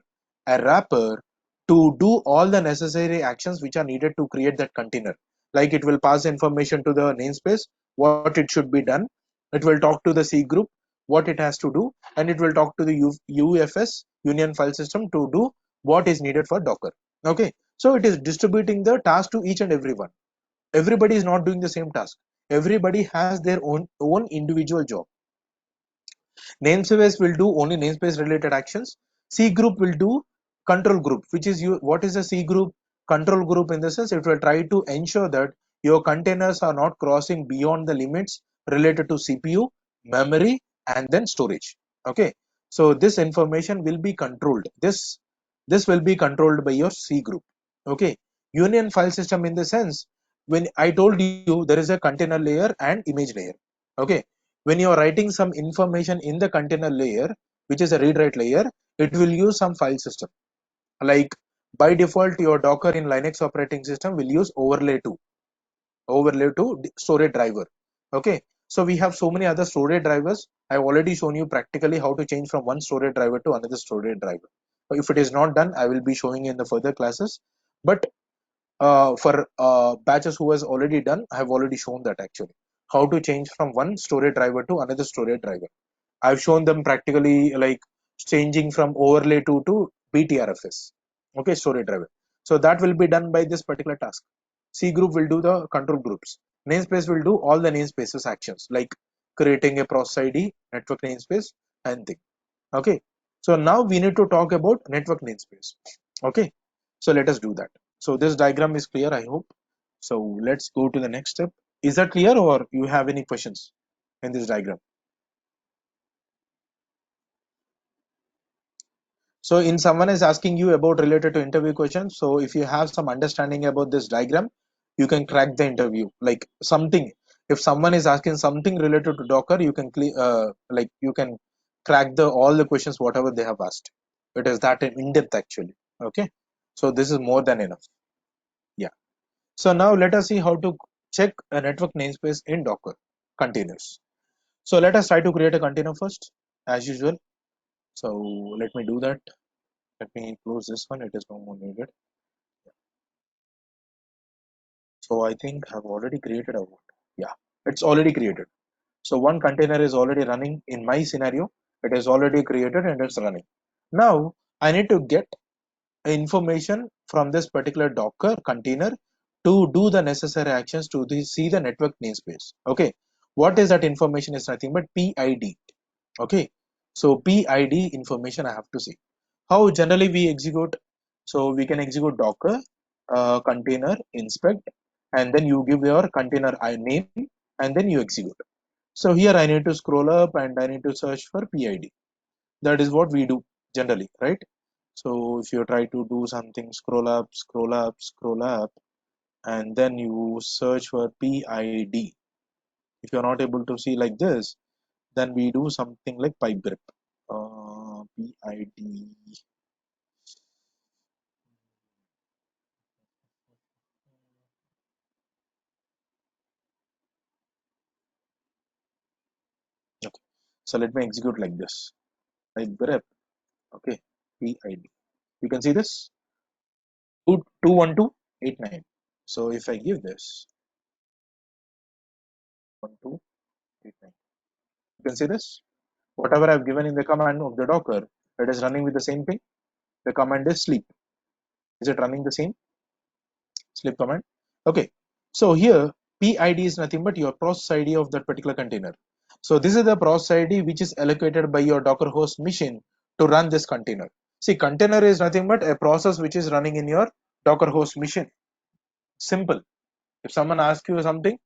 a wrapper, to do all the necessary actions which are needed to create that container. Like it will pass information to the namespace, what it should be done. It will talk to the C group, what it has to do, and it will talk to the UFS, Union File System, to do what is needed for Docker. Okay, so it is distributing the task to each and everyone. Everybody is not doing the same task. Everybody has their own individual job. Namespace will do only namespace related actions. C group will do control group, which is what is a C group? Control group in the sense it will try to ensure that your containers are not crossing beyond the limits related to CPU, memory, and then storage. Okay, so this information will be controlled. This will be controlled by your C group. Okay, union file system in the sense, when I told you there is a container layer and image layer. Okay, when you are writing some information in the container layer, which is a read write layer, it will use some file system. Like by default, your Docker in Linux operating system will use overlay 2 storage driver. Okay, so we have so many other storage drivers. I've already shown you practically how to change from one storage driver to another storage driver. If it is not done, I will be showing in the further classes. But for batches who has already done, I have already shown that actually how to change from one storage driver to another storage driver. I've shown them practically, like changing from overlay 2 to BTRFS. Okay, storage driver. So that will be done by this particular task. C group will do the control groups. Namespace will do all the namespaces actions like creating a process ID, network namespace, and thing. Okay, so now we need to talk about network namespace. Okay, so let us do that. So this diagram is clear, I hope. So let's go to the next step. Is that clear, or you have any questions in this diagram? So in someone is asking you about related to interview questions. So if you have some understanding about this diagram, you can crack the interview. Like something, if someone is asking something related to Docker, you can like you can crack the all the questions whatever they have asked. It is that in depth actually. Okay, so this is more than enough. Yeah. So now let us see how to check a network namespace in Docker containers. So let us try to create a container first, as usual. So let me do that. Let me close this one. It is no more needed. So I think I've already created a one. Yeah, it's already created. So one container is already running in my scenario. It is already created and it's running. Now I need to get information from this particular Docker container to do the necessary actions to see the network namespace. Okay, what is that information? Is nothing but PID. Okay, so PID information I have to see. How generally we execute? So we can execute Docker container inspect, and then you give your container name, and then you execute. So here I need to scroll up and I need to search for PID. That is what we do generally, right? So if you try to do something, scroll up, scroll up, scroll up, and then you search for PID. If you're not able to see like this, then we do something like pipe grip. PID. Okay. So let me execute like this. Pipe grip. Okay. PID. You can see this 21289. So if I give this 12, 89. You can see this. Whatever I've given in the command of the Docker, it is running with the same thing. The command is sleep. Is it running the same sleep command? Okay. So here PID is nothing but your process ID of that particular container. So this is the process ID which is allocated by your Docker host machine to run this container. See, container is nothing but a process which is running in your Docker host machine. Simple. If someone asks you something,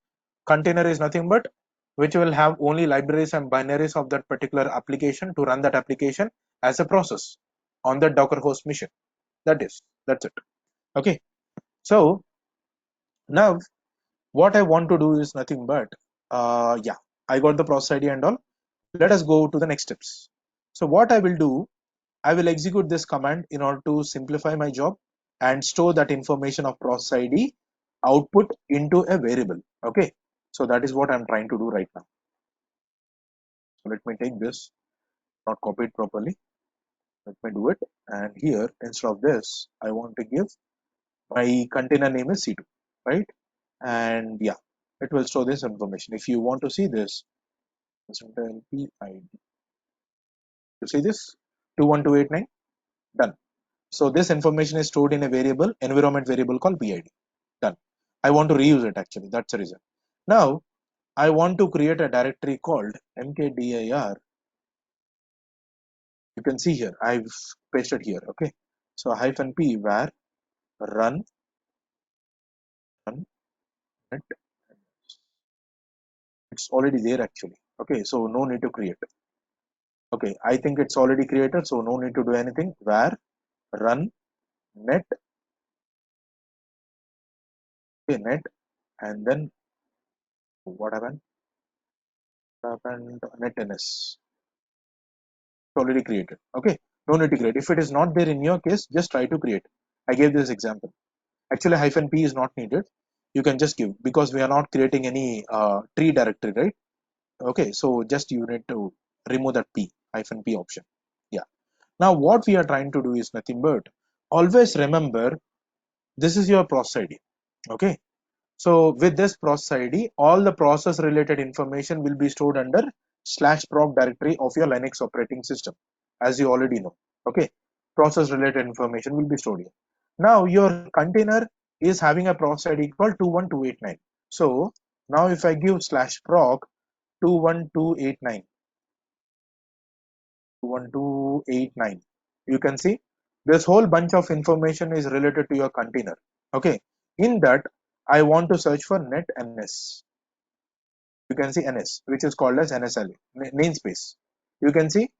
container is nothing but which will have only libraries and binaries of that particular application to run that application as a process on the Docker host machine. That's it. Okay. So now what I want to do is nothing but yeah, I got the process ID and all. Let us go to the next steps. So what I will do, I will execute this command in order to simplify my job and store that information of process ID output into a variable. Okay, so that is what I'm trying to do right now. So let me take this, not copy it properly. Let me do it, and here instead of this I want to give my container name is C2, right? And yeah, it will store this information. If you want to see this, PID, you see this 21289, done. So this information is stored in a variable, environment variable called PID. Done. I want to reuse it actually. That's the reason. Now I want to create a directory called mkdir. You can see here I've pasted here. Okay. So -p where run it. It's already there actually. Okay. So no need to create. Okay. I think it's already created. So no need to do anything. Where run net. Okay. Net. And then what happened? Net.ns. Already created. Okay, no need to create. If it is not there in your case, just try to create. I gave this example. Actually -p is not needed. You can just give, because we are not creating any tree directory, right? Okay, so just you need to remove that -p option. Yeah, now what we are trying to do is nothing but always remember this is your process ID. Okay, so with this process ID, all the process related information will be stored under /proc directory of your Linux operating system, as you already know. Okay, process related information will be stored here. Now your container is having a process ID called 21289. So now if I give /proc 21289, 21289, you can see this whole bunch of information is related to your container. Okay, in that I want to search for netns. You can see ns, which is called as nsl namespace. You can see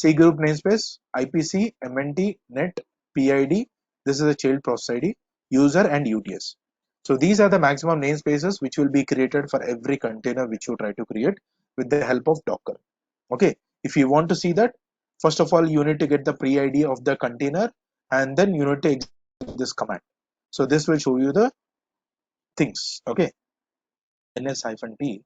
C group namespace, IPC, MNT, net, PID. This is a child process ID, user, and UTS. So these are the maximum namespaces which will be created for every container which you try to create with the help of Docker. Okay, if you want to see that, first of all you need to get the pre-ID of the container, and then you need to execute this command. So this will show you the things. Okay, ns-t.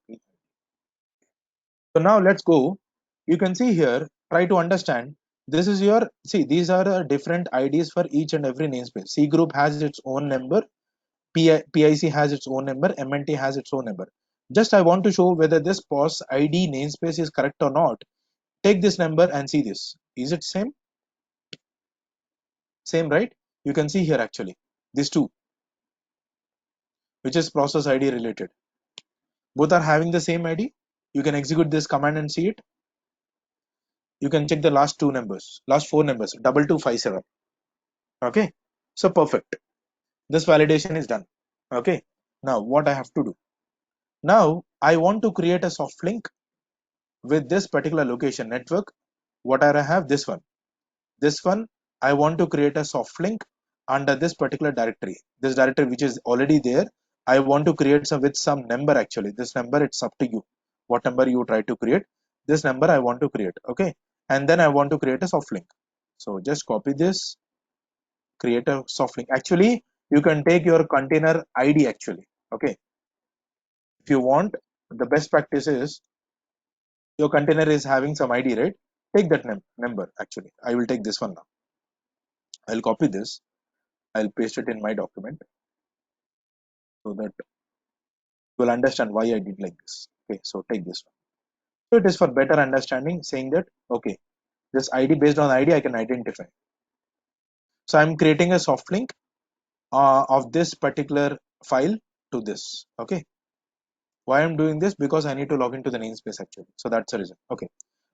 So now let's go. You can see here, try to understand. This is your, see, these are different IDs for each and every namespace. C group has its own number, PIC has its own number, MNT has its own number. Just I want to show whether this POS ID namespace is correct or not. Take this number and see this. Is it same? Same, right? You can see here actually, these two, which is process ID related. Both are having the same ID. You can execute this command and see it. You can check the last two numbers, last four numbers, 2257. Okay, so perfect. This validation is done. Okay, now what I have to do? Now I want to create a soft link with this particular location network. What I have, this one I want to create a soft link under this particular directory, this directory which is already there. I want to create some with some number. Actually this number, it's up to you what number you try to create. This number I want to create. Okay, and then I want to create a soft link. So just copy this, create a soft link. Actually you can take your container ID actually. Okay, if you want, the best practice is your container is having some ID, right? Take that number. Actually I will take this one. Now I'll copy this, I'll paste it in my document so that you will understand why I did like this. Okay, so take this one. So it is for better understanding, saying that, okay, this ID, based on ID, I can identify. So I'm creating a soft link of this particular file to this. Okay. Why I'm doing this? Because I need to log into the namespace actually. So that's the reason. Okay.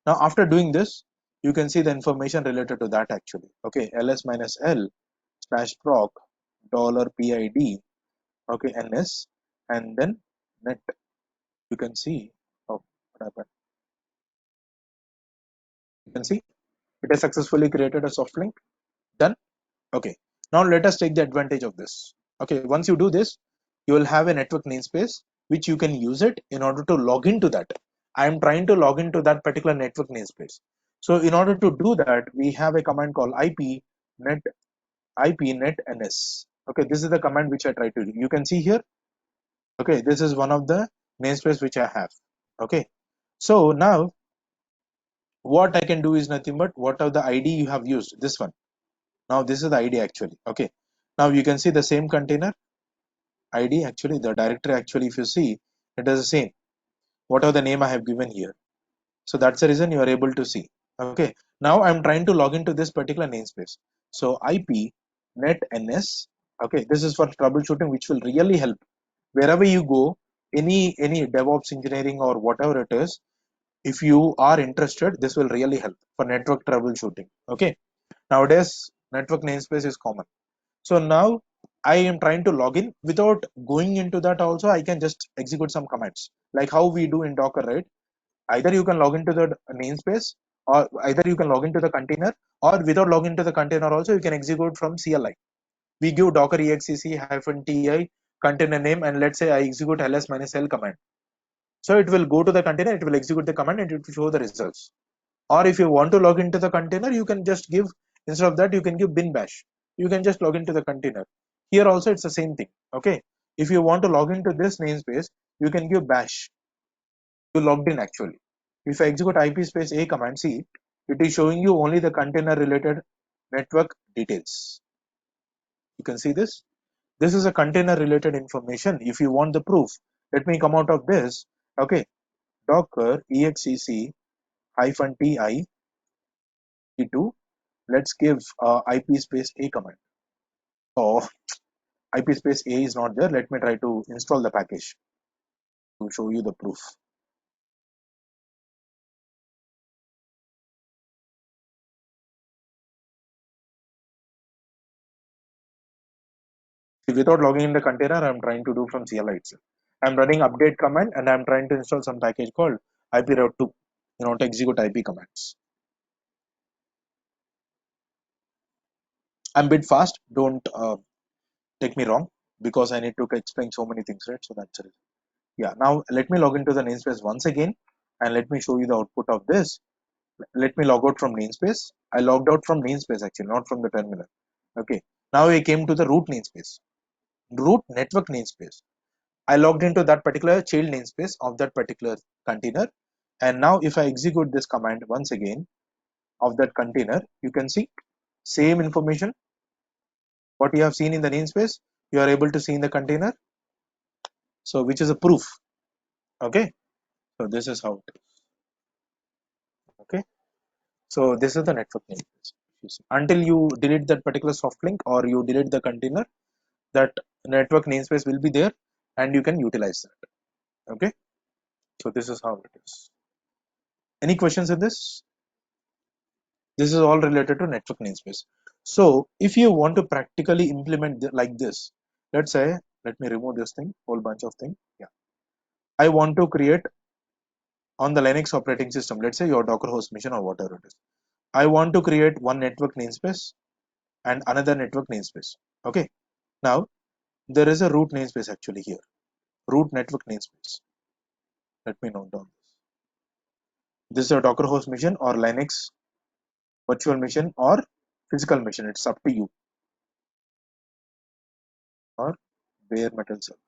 Now after doing this, you can see the information related to that actually. Okay. ls minus l slash proc dollar $PID. Okay. ns, and then net. You can see. Oh, what happened? You can see it has successfully created a soft link. Done. Okay. Now let us take the advantage of this. Okay. Once you do this, you will have a network namespace which you can use it in order to log into that. I am trying to log into that particular network namespace. So in order to do that, we have a command called ipnet ns. Okay, this is the command which I try to do. You can see here. Okay, this is one of the namespace which I have. Okay, so now what I can do is nothing but what are the ID you have used. This one. Now this is the ID actually. Okay, now you can see the same container ID actually, the directory actually, if you see, it is the same. What are the name I have given here? So that's the reason you are able to see. Okay, now I'm trying to log into this particular namespace. So IP net ns. Okay, this is for troubleshooting, which will really help wherever you go. Any DevOps engineering or whatever it is, if you are interested, this will really help for network troubleshooting. Okay, nowadays network namespace is common. So now I am trying to log in. Without going into that also, I can just execute some commands like how we do in Docker, right? Either you can log into the namespace, or either you can log into the container, or without logging into the container also you can execute from CLI. We give docker exec -ti container name, and let's say I execute ls minus l command. So it will go to the container, it will execute the command, and it will show the results. Or if you want to log into the container, you can just give, instead of that, you can give bin bash. You can just log into the container. Here also it's the same thing. Okay, if you want to log into this namespace, you can give bash. You logged in actually. If I execute IP space a command, see, it is showing you only the container related network details. You can see this. This is a container related information. If you want the proof, let me come out of this. Okay, docker exec hyphen ti t2. Let's give IP space a command. Oh, IP space a is not there. Let me try to install the package to show you the proof. Without logging in the container, I'm trying to do from CLI itself. I'm running update command and I'm trying to install some package called iproute2 in order to execute IP commands. I'm a bit fast. Don't take me wrong, because I need to explain so many things, right? So that's it. Yeah. Now let me log into the namespace once again, and let me show you the output of this. Let me log out from namespace. I logged out from namespace actually, not from the terminal. Okay. Now we came to the root namespace, root network namespace. I logged into that particular child namespace of that particular container. And now if I execute this command once again of that container, you can see same information. What you have seen in the namespace, you are able to see in the container. So which is a proof. Okay. So this is how it is. Okay. So this is the network namespace. Until you delete that particular soft link or you delete the container, that network namespace will be there and you can utilize that. Okay. So this is how it is. Any questions in this? This is all related to network namespace. So if you want to practically implement like this, let's say, let me remove this thing, whole bunch of thing. Yeah. I want to create on the Linux operating system, let's say your Docker host machine or whatever it is. I want to create one network namespace and another network namespace. Okay. Now there is a root namespace actually here, root network namespace. Let me note down this. This is a Docker host machine or Linux virtual machine or physical machine. It's up to you. Or bare metal server.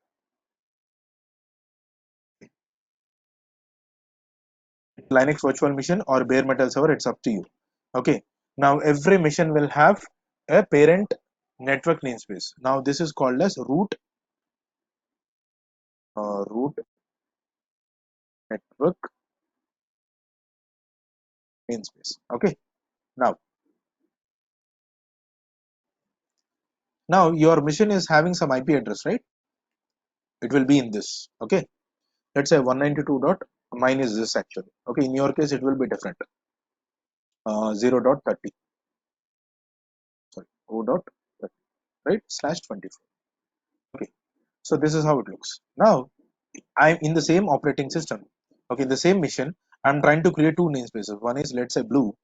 Linux virtual machine or bare metal server, it's up to you. Okay. Now every machine will have a parent network namespace. Now this is called as root network namespace. Okay. Now your machine is having some IP address, right? It will be in this. Okay. Let's say 192 dot, mine is this actually. Okay. In your case, it will be different. 0.30. Sorry. 0.30. Right. /24. Okay. So this is how it looks. Now I'm in the same operating system. Okay. In the same mission, I'm trying to create two namespaces. One is, let's say, blue,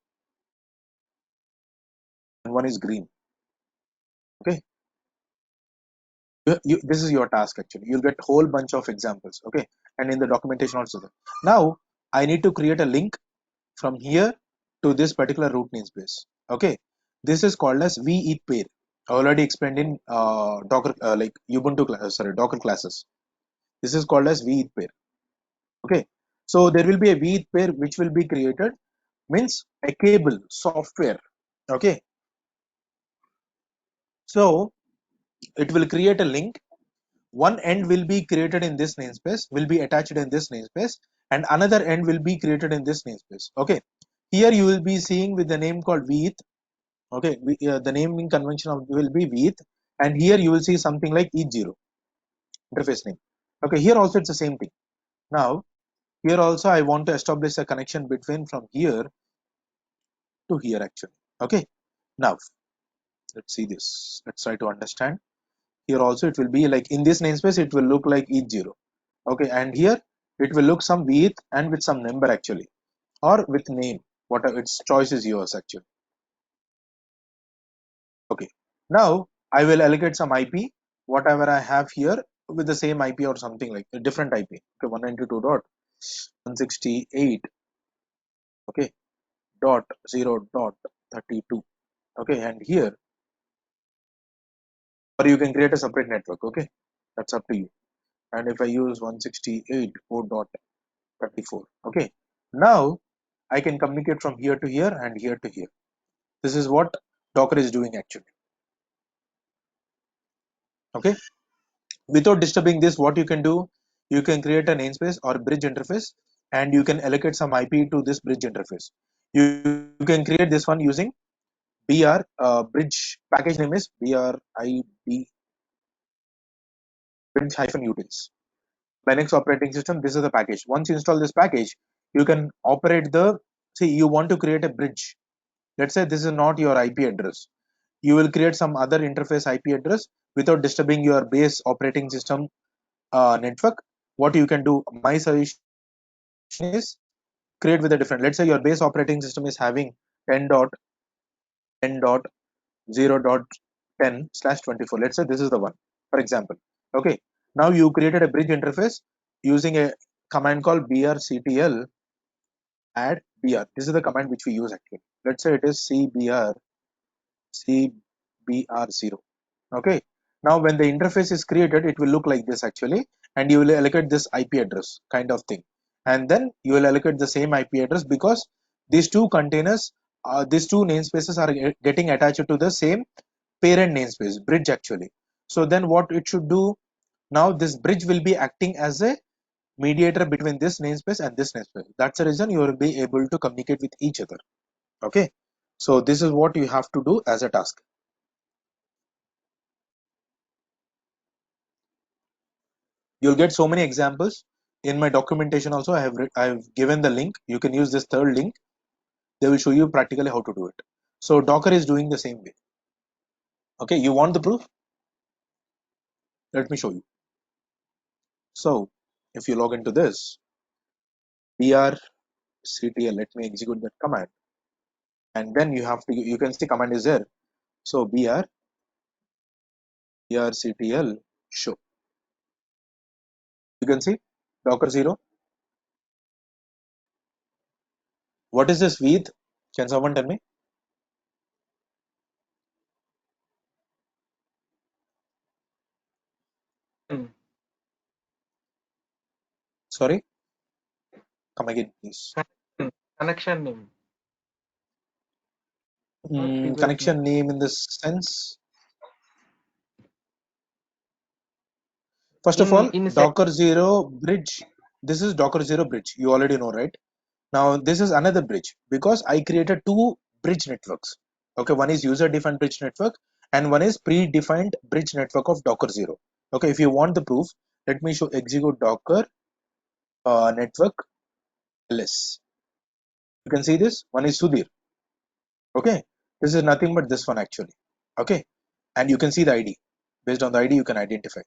and one is green. Okay. This is your task actually. You'll get whole bunch of examples. Okay. And in the documentation also there. Now I need to create a link from here to this particular root namespace. Okay. This is called as veth pair. I already explained in docker like ubuntu docker classes. This is called as veth pair. Okay. So there will be a veth pair which will be created, means a cable software. Okay. So it will create a link. One end will be created in this namespace, will be attached in this namespace, and another end will be created in this namespace. Okay. Here you will be seeing with the name called veth. Okay. The naming convention of will be veth, and here you will see something like e0 interface name. Okay. Here also it's the same thing. Now here also I want to establish a connection between from here to here actually. Okay. Now let's see this. Let's try to understand. Here also it will be like in this namespace it will look like e0. Okay. And here it will look some with and with some number actually, or with name, whatever its choice is yours actually. Okay. Now I will allocate some IP, whatever I have here, with the same IP or something like a different IP. Okay. 192.168. Okay. Dot 0.32. Okay. And here, or you can create a separate network. Okay. That's up to you. And if I use 168.4.34. Okay. Now I can communicate from here to here and here to here. This is what Docker is doing actually. Okay. Without disturbing this, what you can do, you can create a namespace or bridge interface, and you can allocate some IP to this bridge interface. You can create this one using br bridge. Package name is brid bridge -utils. Linux operating system. This is the package. Once you install this package, you can operate the. See, you want to create a bridge. Let's say this is not your IP address. You will create some other interface IP address without disturbing your base operating system network. What you can do, my suggestion is create with a different. Let's say your base operating system is having 10.10.0.10/24. Let's say this is the one, for example. Okay. Now you created a bridge interface using a command called brctl add br. This is the command which we use actually. Let's say it is cbr0. Okay. Now when the interface is created, it will look like this actually, and you will allocate this IP address kind of thing, and then you will allocate the same IP address because these two containers, these two namespaces are getting attached to the same parent namespace bridge actually. So then what it should do, now this bridge will be acting as a mediator between this namespace and this namespace. That's the reason you will be able to communicate with each other. Okay. So this is what you have to do as a task. You'll get so many examples in my documentation also. I've given the link. You can use this third link. They will show you practically how to do it. So Docker is doing the same way. Okay. You want the proof? Let me show you. So if you log into this brctl, let me execute that command, and then you have to, you can see command is there. So brctl show, you can see docker 0. What is this with? Can someone tell me? Sorry, come again please. Connection name. Connection name in this sense. First of all, Docker 0 bridge. This is Docker 0 bridge. You already know, right? Now this is another bridge because I created two bridge networks. Okay, one is user defined bridge network and one is predefined bridge network of Docker 0. Okay, if you want the proof, let me show execute Docker network ls. You can see this one is Sudhir. Okay, this is nothing but this one actually. Okay, and you can see the ID. Based on the ID, you can identify.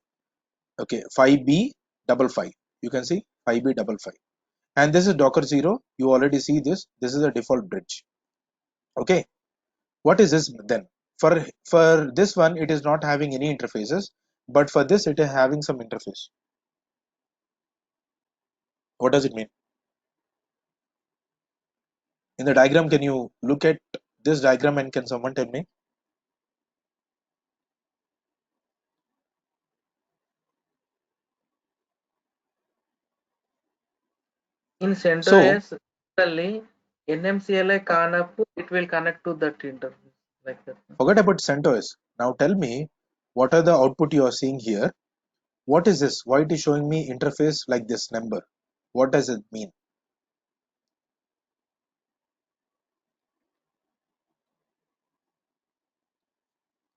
Okay, 5B55. You can see 5B55. And this is Docker 0. You already see this. This is a default bridge. Okay, what is this then? For this one, it is not having any interfaces, but for this, it is having some interface. What does it mean? In the diagram, can you look at this diagram and can someone tell me? In So CentOS, similarly, NMCLI CANAP, it will connect to that interface like that. forget about CentOS. Now tell me, what are the output you are seeing here? What is this? Why it is showing me interface like this number? What does it mean?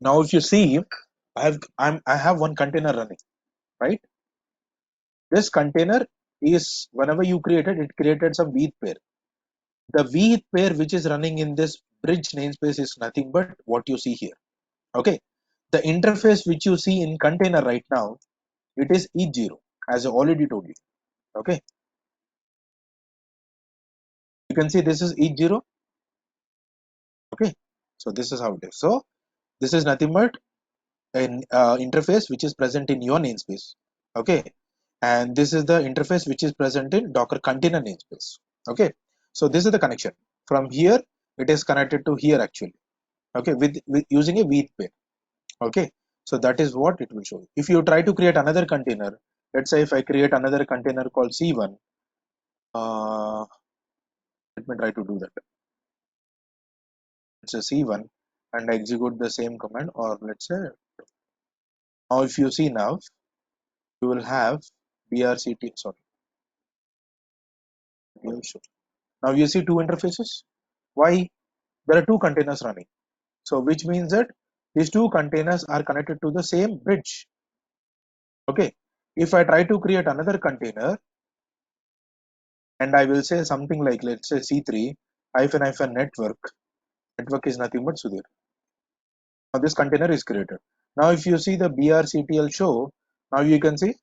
Now, if you see, I have one container running, right? This container is whenever you created, it created some veth pair. The veth pair which is running in this bridge namespace is nothing but what you see here. Okay, the interface which you see in container right now, it is E0, as I already told you. Okay, you can see this is E0. Okay, so this is how it is. So this is nothing but an interface which is present in your namespace. Okay, and this is the interface which is present in Docker container namespace. Okay, so this is the connection. From here, it is connected to here actually. Okay, with using a veth pair. Okay, so that is what it will show you. If you try to create another container, let's say if I create another container called C1, uh, let me try to do that. It's a C1 and I execute the same command, or let's say now if you see now, you will have brct, sorry, now you see two interfaces. Why? There are two containers running. So which means that these two containers are connected to the same bridge. Okay. If I try to create another container and I will say something like, let's say C3 hyphen hyphen network is nothing but Sudhir. Now this container is created. Now if you see the brctl show, now you can see,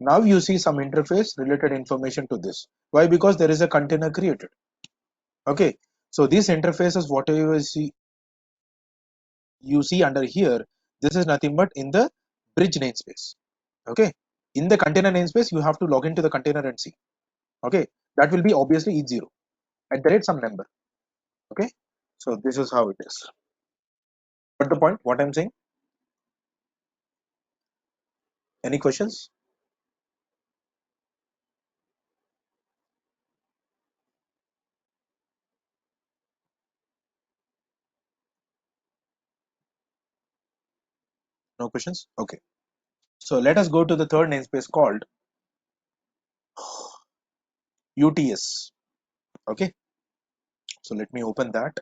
now you see some interface related information to this. Why? Because there is a container created. Okay. So these interfaces, whatever you see under here, this is nothing but in the bridge namespace. Okay, in the container namespace you have to log into the container and see. Okay, that will be obviously E0 at the rate some number. Okay, so this is how it is. But the point what I'm saying, any questions? No questions. Okay, so let us go to the third namespace called UTS. Okay, so let me open that.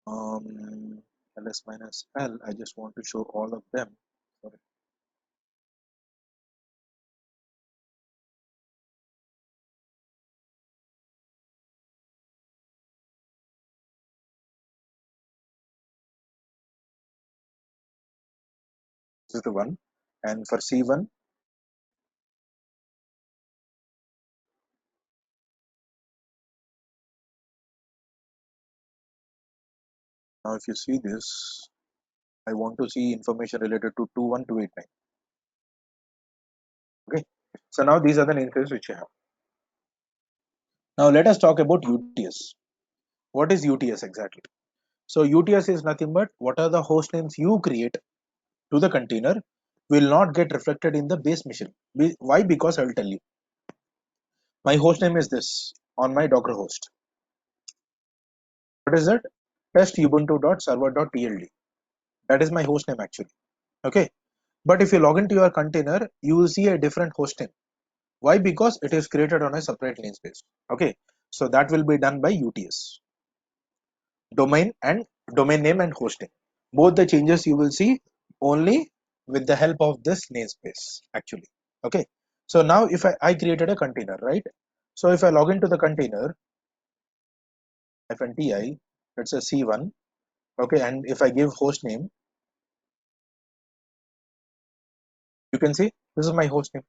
um ls minus l, I just want to show all of them. Sorry. This is the one, and for C1, now if you see this, I want to see information related to 21289. Okay, so now these are the namespaces which you have. Now let us talk about UTS. What is UTS exactly? So UTS is nothing but what are the host names you create to the container will not get reflected in the base machine. Why? Because I will tell you. My host name is this on my Docker host. What is it? Test ubuntu.server.tld. That is my host name actually. Okay. But if you log into your container, you will see a different host name. Why? Because it is created on a separate namespace. Okay, so that will be done by UTS, domain and domain name and hosting. Both the changes you will see only with the help of this namespace actually. Okay, so now if I created a container, right? So if I log into the container -ti, it's a C1. Okay, and if I give host name, you can see this is my host name.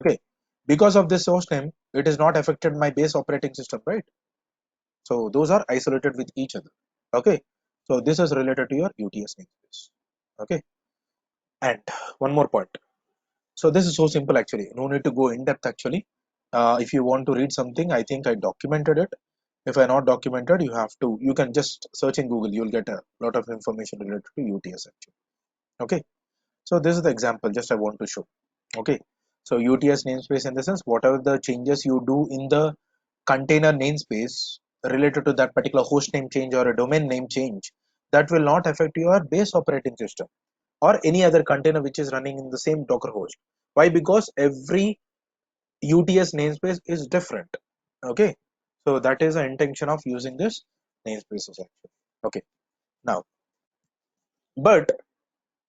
Okay, because of this host name, it is not affected my base operating system, right? So those are isolated with each other. Okay, so this is related to your UTS namespace. Okay, and one more point. So this is so simple actually. No need to go in depth actually. If you want to read something, I think I documented it. If I not documented, you have to. You can just search in Google. You'll get a lot of information related to UTS actually. Okay. So this is the example. Just I want to show. Okay. So UTS namespace in the sense whatever the changes you do in the container namespace related to that particular host name change or a domain name change, that will not affect your base operating system or any other container which is running in the same Docker host. Why? Because every UTS namespace is different. Okay, so that is the intention of using this namespaces actually. Okay, now, but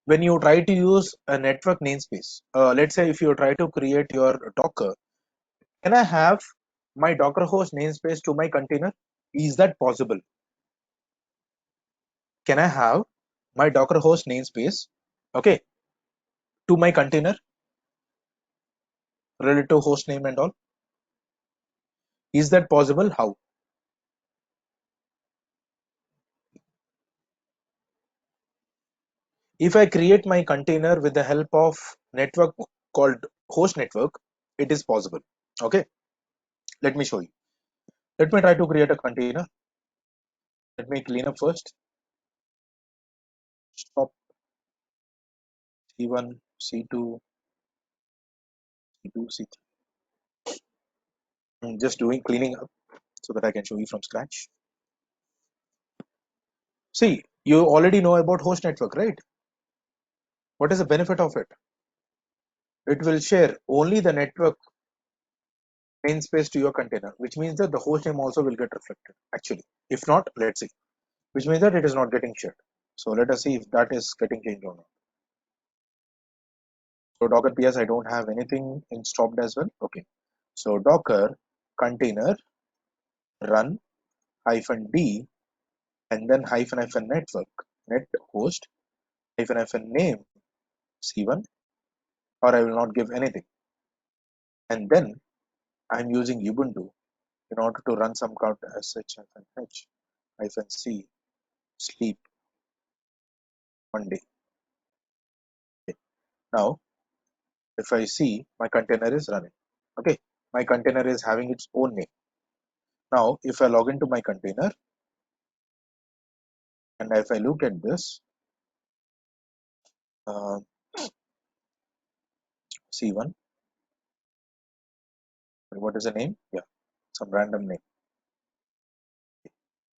when you try to use a network namespace, let's say if you try to create your Docker, can I have my Docker host namespace to my container? Is that possible? Can I have my Docker host namespace, okay, to my container related to host name and all? Is that possible? How? If I create my container with the help of network called host network, it is possible. Okay, let me show you. Let me try to create a container. Let me clean up first. Stop C1, C2, C2, C3. I'm just doing cleaning up so that I can show you from scratch. See, you already know about host network, right? What is the benefit of it? It will share only the network namespace to your container, which means that the host name also will get reflected. Actually, if not, let's see. Which means that it is not getting shared. So let us see if that is getting changed or not. So Docker PS, I don't have anything installed as well. Okay. So Docker container run -d and then -- network net host -- name C1, or I will not give anything. And then I'm using Ubuntu in order to run some cloud sh-h -c sleep 1 day. Okay. Now if I see my container is running, okay, my container is having its own name. Now if I log into my container and if I look at this uh, C1, what is the name? Yeah, some random name.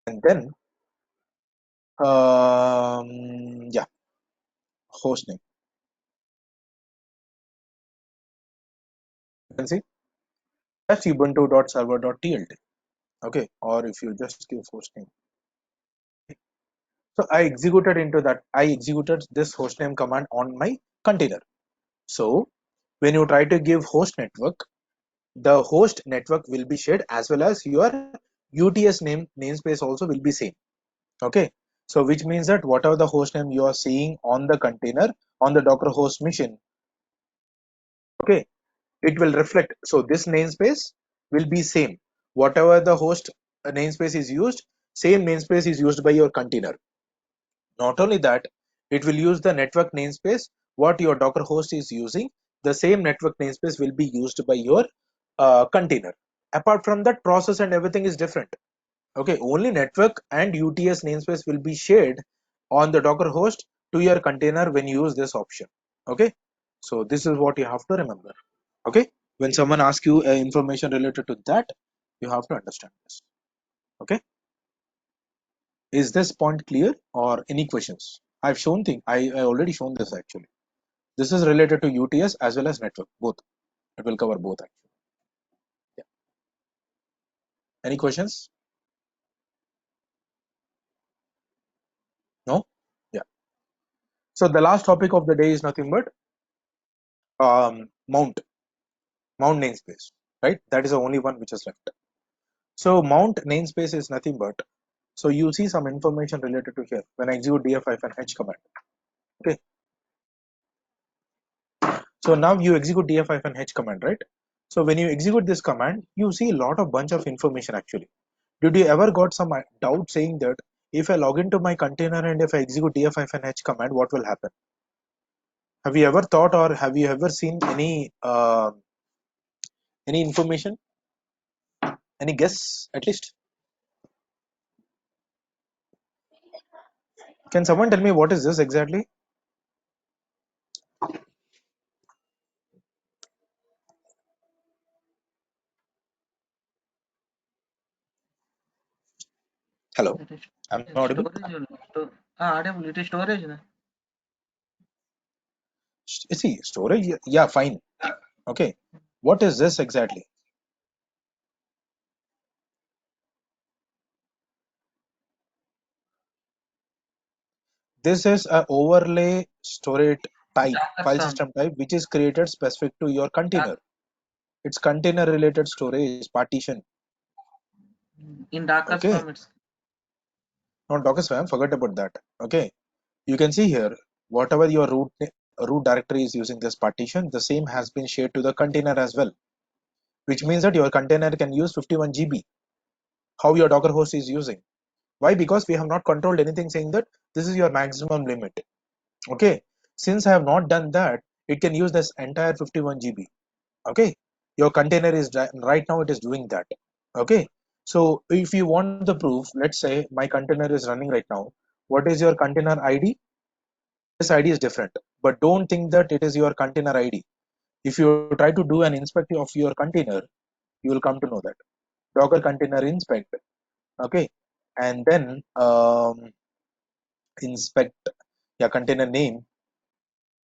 And then yeah, host name. You can see that's ubuntu.server.tlt. Okay, or if you just give host name. So I executed this hostname command on my container. So when you try to give host network, the host network will be shared as well as your UTS namespace also will be same. Okay, so which means that whatever the host name you are seeing on the container on the Docker host machine, okay, it will reflect. So this namespace will be same. Whatever the host namespace is used, same namespace is used by your container. Not only that, it will use the network namespace what your Docker host is using. The same network namespace will be used by your container. Apart from that, process and everything is different. Okay, only network and UTS namespace will be shared on the Docker host to your container when you use this option. Okay, so this is what you have to remember. Okay, when someone asks you information related to that, you have to understand this. Okay, is this point clear or any questions? I've shown thing. I already shown this actually. This is related to UTS as well as network both. It will cover both actually. Yeah. Any questions? No? Yeah. So the last topic of the day is nothing but mount namespace, right? That is the only one which is left. So mount namespace is nothing but, so you see some information related to here when I execute df-h command. Okay. So now you execute df-h command, right? So when you execute this command, you see a lot of bunch of information actually. Did you ever got some doubt saying that if I log into my container and if I execute df-h command, what will happen? Have you ever thought or have you ever seen any information? Any guess at least? Can someone tell me what is this exactly? Hello, It is I'm audible. storage only. Audible. It is storage. Na? See, storage, yeah, fine. Okay, what is this exactly? This is a overlay storage type, Docker file farm. system type, which is created specific to your container. Doc- It's container related storage partition. in Docker Okay, farm, it's not Docker spam, forget about that. Okay, you can see here, whatever your root directory is using this partition, the same has been shared to the container as well, which means that your container can use 51 GB. How your Docker host is using. Why? Because we have not controlled anything saying that this is your maximum limit. Okay, since I have not done that, it can use this entire 51 GB. Okay, your container is right now it is doing that. Okay, so if you want the proof, let's say my container is running right now. What is your container ID? This ID is different, but don't think that it is your container ID. If you try to do an inspect of your container, you will come to know that Docker container inspect. Okay, and then inspect your container name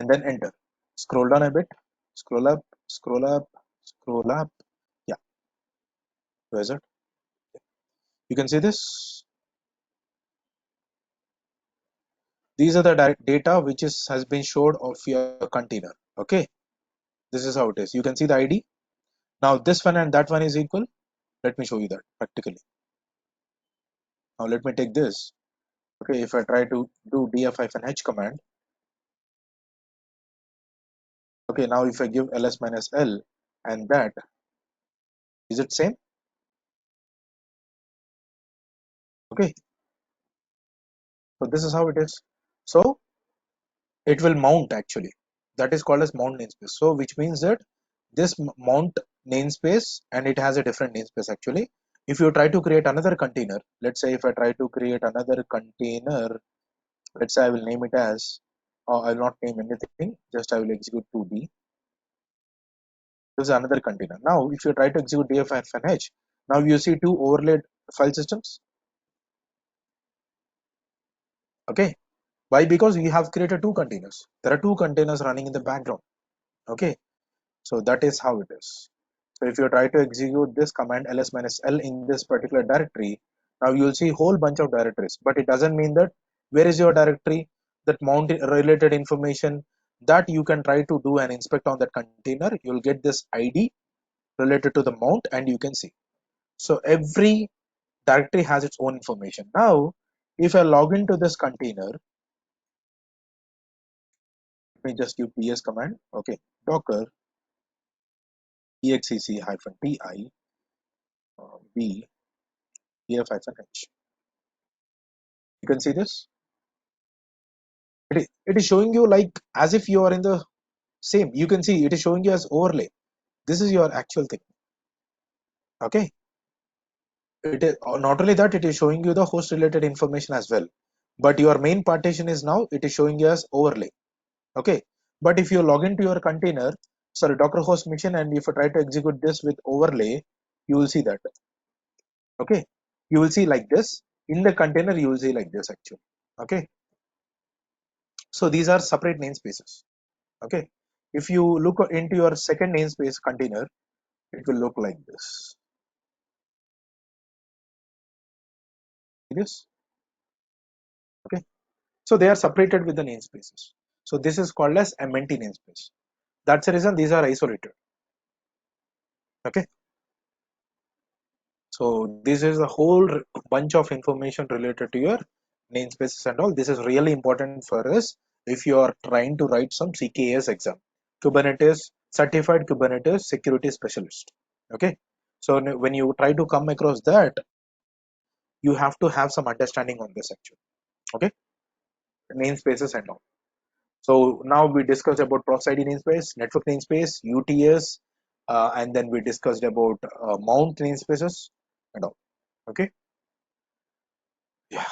and then enter. Scroll down a bit, scroll up, scroll up, scroll up. Yeah, where is it? You can see this. These are the data which is has been showed of your container. Okay, this is how it is. You can see the ID. Now this one and that one is equal. Let me show you that practically. Now let me take this. Okay, if I try to do df-h command. Okay, now if I give ls minus l and that, is it same? Okay, so this is how it is. So it will mount actually. That is called as mount namespace. So which means that this mount namespace and it has a different namespace actually. If you try to create another container, let's say if I try to create another container, let's say I will name it as, I will not name anything, just I will execute 2d. This is another container. Now if you try to execute df-h, now you see two overlaid file systems. Okay, why? Because we have created two containers. There are two containers running in the background. Okay, so that is how it is. So if you try to execute this command ls minus l in this particular directory, now you will see whole bunch of directories, but it doesn't mean that where is your directory, that mount related information that you can try to do and inspect on that container. You will get this ID related to the mount and you can see. So every directory has its own information. Now, if I log into this container, let me just give ps command. Okay, docker exec-ti b df-h. You can see this. It is showing you like as if you are in the same. You can see it is showing you as overlay. This is your actual thing. Okay. It is not only that, it is showing you the host related information as well. But your main partition is now it is showing you as overlay. Okay. But if you log into your container, sorry, Docker host mission, and if you try to execute this with overlay, you will see that. Okay. You will see like this. In the container, you will see like this actually. Okay. So these are separate namespaces. Okay. If you look into your second namespace container, it will look like this. This, okay. So they are separated with the namespaces. So this is called as empty namespace. That's the reason these are isolated. Okay. So this is a whole bunch of information related to your namespaces and all. This is really important for us if you are trying to write some CKS exam, Kubernetes Certified Kubernetes Security Specialist. Okay. So when you try to come across that, you have to have some understanding on this actually. Okay. Namespaces and all. So now we discussed about Proxy ID namespace, network namespace, UTS, and then we discussed about mount namespaces and all. Okay. Yeah.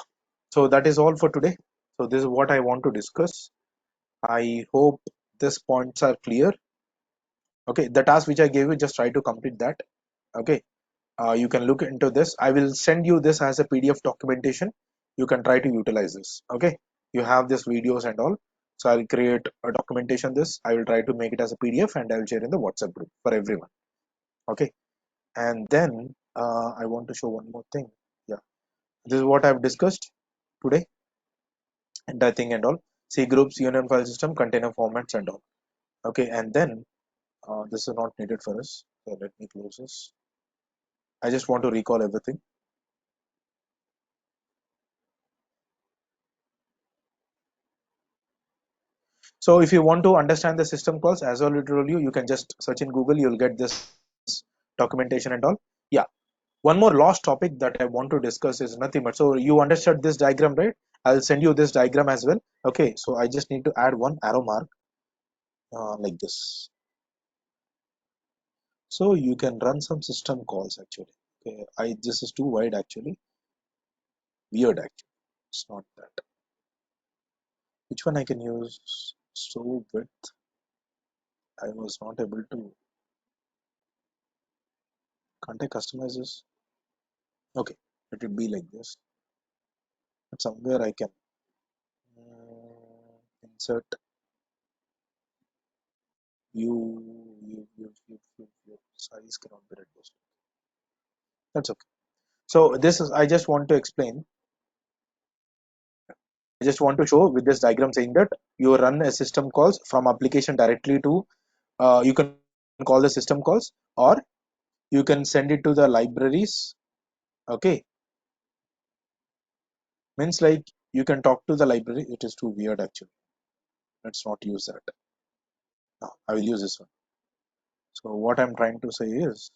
So that is all for today. So this is what I want to discuss. I hope these points are clear. Okay. The task which I gave you, just try to complete that. Okay. You can look into this. I will send you this as a PDF documentation. You can try to utilize this. Okay. You have this videos and all. So I'll create a documentation this. I will try to make it as a PDF and I will share in the WhatsApp group for everyone. Okay. And then I want to show one more thing. Yeah. This is what I've discussed today. And I think and all. C groups, union file system, container formats and all. Okay. And then this is not needed for us. So let me close this. I just want to recall everything. So if you want to understand the system calls, as I already told you, you can just search in Google, you'll get this documentation and all. Yeah. One more last topic that I want to discuss is nothing but, so you understood this diagram, right? I'll send you this diagram as well. Okay. So I just need to add one arrow mark like this. So you can run some system calls actually. Okay. This is too wide actually. Weird actually. It's not that. Which one I can use? So width. I was not able to. Can't I customize this? Okay. Let it be like this. But somewhere I can insert view size cannot be reduced. That's okay. So this is, I just want to explain. I just want to show with this diagram saying that you run a system calls from application directly to you can call the system calls, or you can send it to the libraries. Okay, means like you can talk to the library. It is too weird actually. Let's not use that. No, I will use this one. So what I'm trying to say is,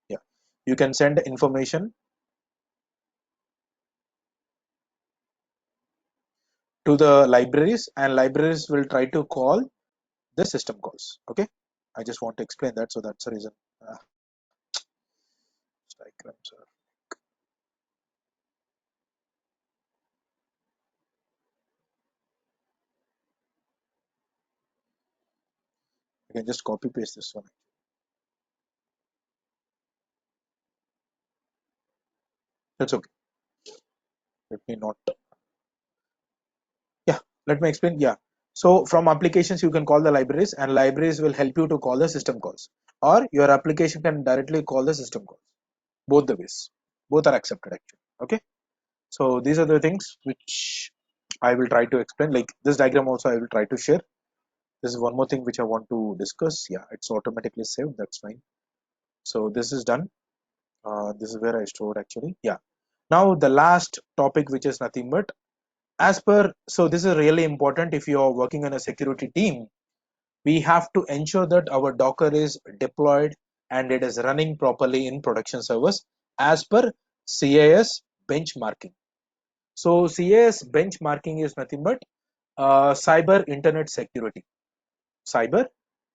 yeah, you can send information to the libraries and libraries will try to call the system calls. Okay, I just want to explain that, so that's the reason. uh, Diagrams are, I can just copy paste this one. That's okay. Let me not, yeah, let me explain. Yeah, so from applications you can call the libraries and libraries will help you to call the system calls, or your application can directly call the system calls. Both the ways, both are accepted actually. Okay, so these are the things which I will try to explain. Like this diagram also I will try to share. This is one more thing which I want to discuss. Yeah, it's automatically saved, that's fine. So this is done. This is where I stored actually. Yeah, now the last topic, which is nothing but, as per, so this is really important. If you are working on a security team, we have to ensure that our Docker is deployed and it is running properly in production servers as per CIS benchmarking. So CIS benchmarking is nothing but cyber internet security. Cyber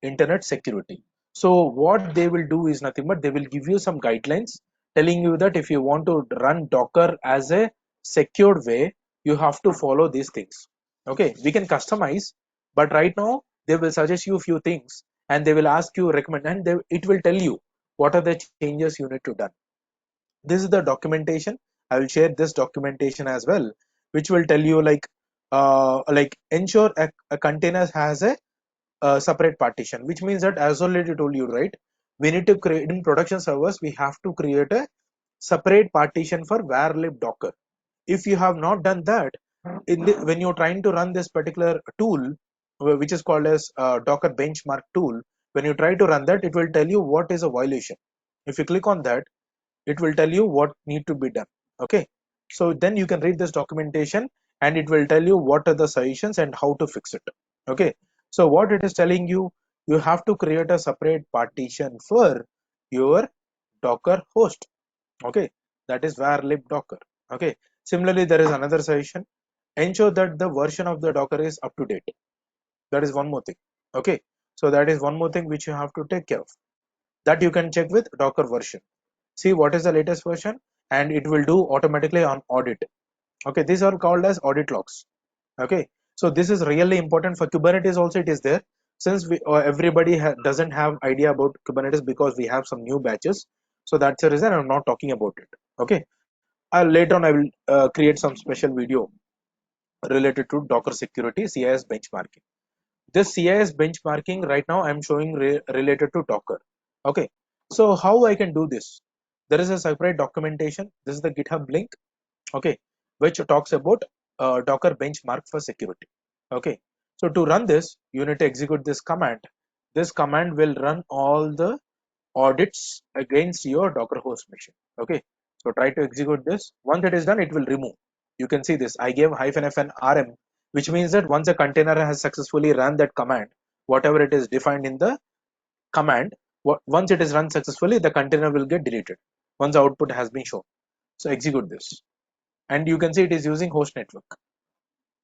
internet security. So what they will do is nothing but they will give you some guidelines telling you that if you want to run Docker as a secured way, you have to follow these things. Okay, we can customize, but right now they will suggest you a few things and they will ask you recommend, and it will tell you what are the changes you need to done. This is the documentation. I will share this documentation as well, which will tell you like ensure a container has a separate partition, which means that as already told you, right, we need to create in production servers, we have to create a separate partition for var lib docker. If you have not done that, when you're trying to run this particular tool, which is called as docker benchmark tool, when you try to run that, it will tell you what is a violation. If you click on that, it will tell you what need to be done. Okay, so then you can read this documentation and it will tell you what are the solutions and how to fix it. Okay, so what it is telling you, you have to create a separate partition for your docker host. Okay, that is var lib docker. Okay, similarly there is another suggestion, ensure that the version of the docker is up to date. That is one more thing. Okay, so that is one more thing which you have to take care of, that you can check with docker version, see what is the latest version, and it will do automatically on audit. Okay, these are called as audit logs. Okay, so this is really important for Kubernetes also. It is there, since everybody doesn't have idea about Kubernetes because we have some new batches, so that's the reason I'm not talking about it. Okay, later on I will create some special video related to Docker security CIS benchmarking. This CIS benchmarking right now I'm showing related to Docker. Okay, so how I can do this, there is a separate documentation, this is the GitHub link. Okay, which talks about Docker benchmark for security. Okay, so to run this you need to execute this command. This command will run all the audits against your Docker host machine. Okay, so try to execute this. Once it is done, it will remove. You can see this, I gave -fn rm, which means that once a container has successfully run that command, whatever it is defined in the command, once it is run successfully, the container will get deleted once the output has been shown. So execute this, and you can see it is using host network.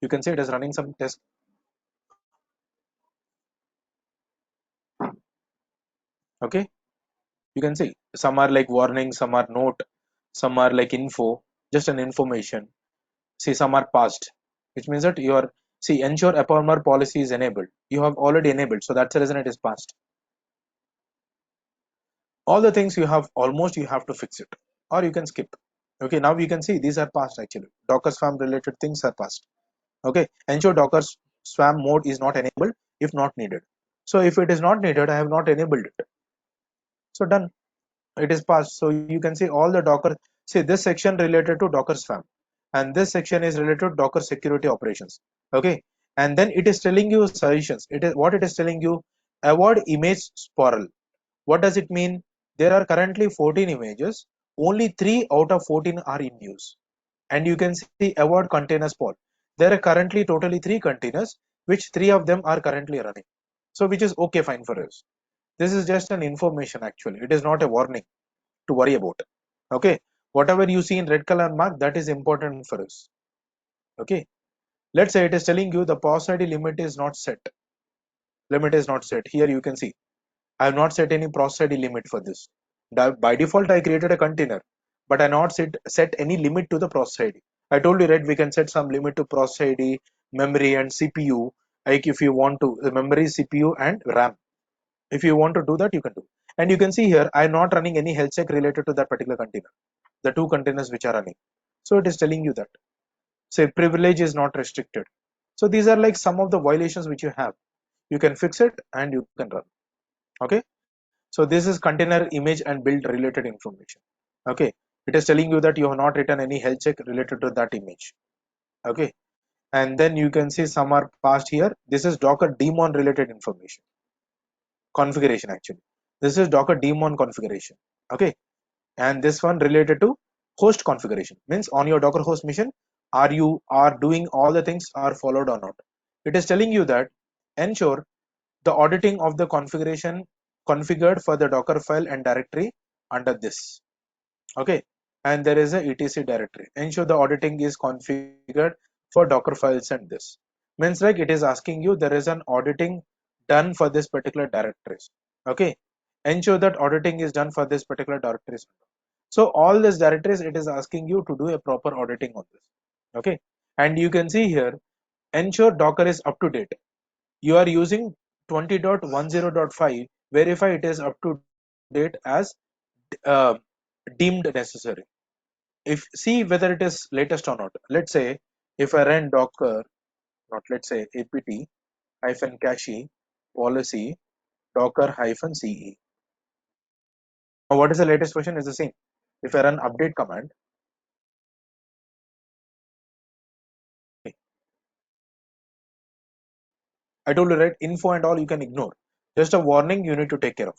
You can see it is running some test. Okay, you can see some are like warning, some are note, some are like info, just an information. See, some are passed, which means that you are, see, ensure AppArmor policy is enabled, you have already enabled, so that's the reason it is passed. All the things you have, almost you have to fix it, or you can skip. Okay, now you can see these are passed. Actually, Docker Swarm related things are passed. Okay, ensure Docker Swarm mode is not enabled if not needed. So if it is not needed, I have not enabled it, so done, it is passed. So you can see all the Docker, see this section related to Docker Swarm, and this section is related to Docker security operations. Okay, and then it is telling you solutions. It is what it is telling you, avoid image sprawl. What does it mean? There are currently 14 images, only 3 out of 14 are in use. And you can see avoid container sprawl. There are currently totally 3 containers, which 3 of them are currently running. So which is okay, fine for us. This is just an information actually. It is not a warning to worry about. Okay, whatever you see in red color mark, that is important for us. Okay, let's say it is telling you the pause ID limit is not set. Limit is not set. Here you can see I have not set any process ID limit for this. By default, I created a container, but I not set any limit to the process ID. I told you, right, we can set some limit to process ID, memory, and CPU. Like if you want to, the memory, CPU, and RAM. If you want to do that, you can do. And you can see here, I'm not running any health check related to that particular container. The 2 containers which are running. So it is telling you that. Say privilege is not restricted. So these are like some of the violations which you have. You can fix it and you can run. Okay. So this is container image and build related information. Okay, it is telling you that you have not written any health check related to that image. Okay, and then you can see some are passed here. This is Docker daemon related information configuration. Actually, this is Docker daemon configuration. Okay, and this one related to host configuration, means on your Docker host mission, are doing all the things are followed or not. It is telling you that ensure the auditing of the configuration configured for the Docker file and directory under this. Okay, and there is a etc directory. Ensure the auditing is configured for Docker files and this. Means like it is asking you there is an auditing done for this particular directories. Okay, ensure that auditing is done for this particular directories. So all these directories it is asking you to do a proper auditing on this. Okay, and you can see here ensure Docker is up to date. You are using 20.10.5, verify it is up to date as uh, deemed necessary. If see whether it is latest or not. Let's say If I run Docker, not let's say apt hyphen cache policy docker hyphen ce. Now, what is the latest version is the same. If I run update command, I told you right, info and all you can ignore. Just a warning you need to take care of.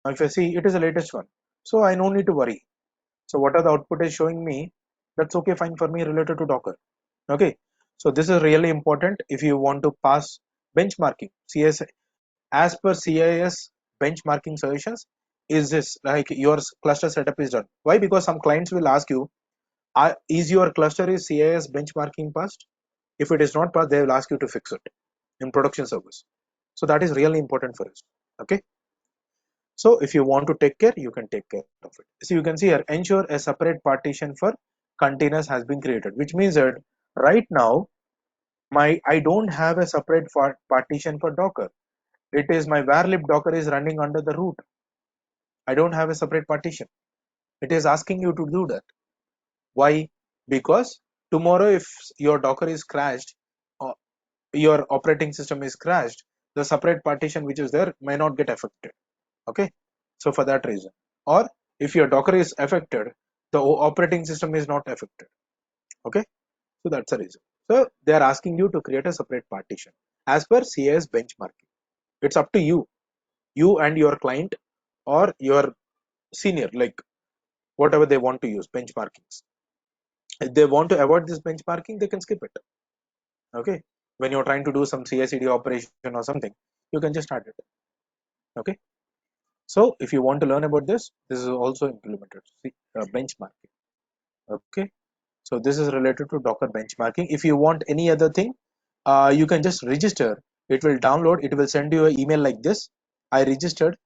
Now, if I see it is the latest one, so I no need to worry. So what are the output is showing me? That's okay, fine for me related to Docker. Okay, so this is really important if you want to pass benchmarking. CS as per CIS benchmarking solutions is this like your cluster setup is done. Why? Because some clients will ask you, is your cluster is CIS benchmarking passed? If it is not passed, they will ask you to fix it in production service. So that is really important for us. Okay. So if you want to take care, you can take care of it. So you can see here, ensure a separate partition for containers has been created, which means that right now I don't have a separate partition for Docker. It is my varlib Docker is running under the root. I don't have a separate partition. It is asking you to do that. Why? Because tomorrow if your Docker is crashed, or your operating system is crashed, the separate partition which is there may not get affected. Okay, so for that reason, or if your Docker is affected, the operating system is not affected. Okay, so that's the reason. So they are asking you to create a separate partition as per CIS benchmarking. It's up to you and your client or your senior, like whatever they want to use benchmarkings. If they want to avoid this benchmarking, they can skip it. Okay, when you're trying to do some CI/CD operation or something, you can just start it. Okay, so if you want to learn about this is also implemented. See, benchmarking. Okay, so this is related to Docker benchmarking. If you want any other thing, you can just register. It will download. It will send you an email like this. I registered.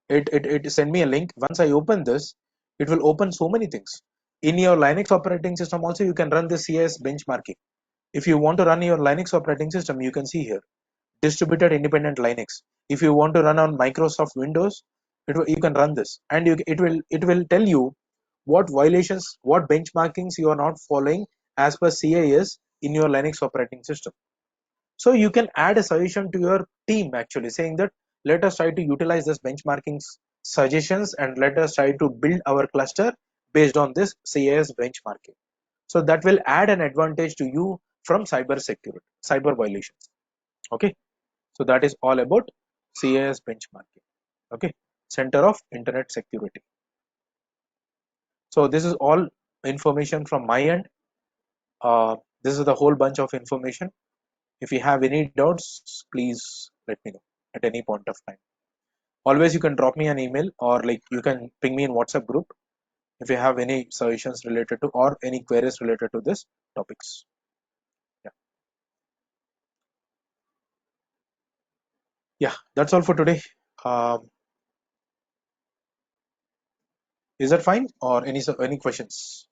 It send me a link. Once I open this, it will open so many things. In your Linux operating system also, you can run the CIS benchmarking. If you want to run your Linux operating system, you can see here distributed independent Linux. If you want to run on Microsoft Windows, you can run this, and it will tell you what violations, what benchmarkings you are not following as per CIS in your Linux operating system. So you can add a suggestion to your team actually saying that let us try to utilize this benchmarking suggestions and let us try to build our cluster based on this CIS benchmarking. So that will add an advantage to you from cyber security, cyber violations. Okay, so that is all about CIS benchmarking. Okay, Center of Internet Security. So this is all information from my end. This is the whole bunch of information. If you have any doubts, please let me know at any point of time. Always you can drop me an email or like you can ping me in WhatsApp group if you have any suggestions related to or any queries related to this topics. Yeah, yeah, that's all for today. Um, is that fine or any questions?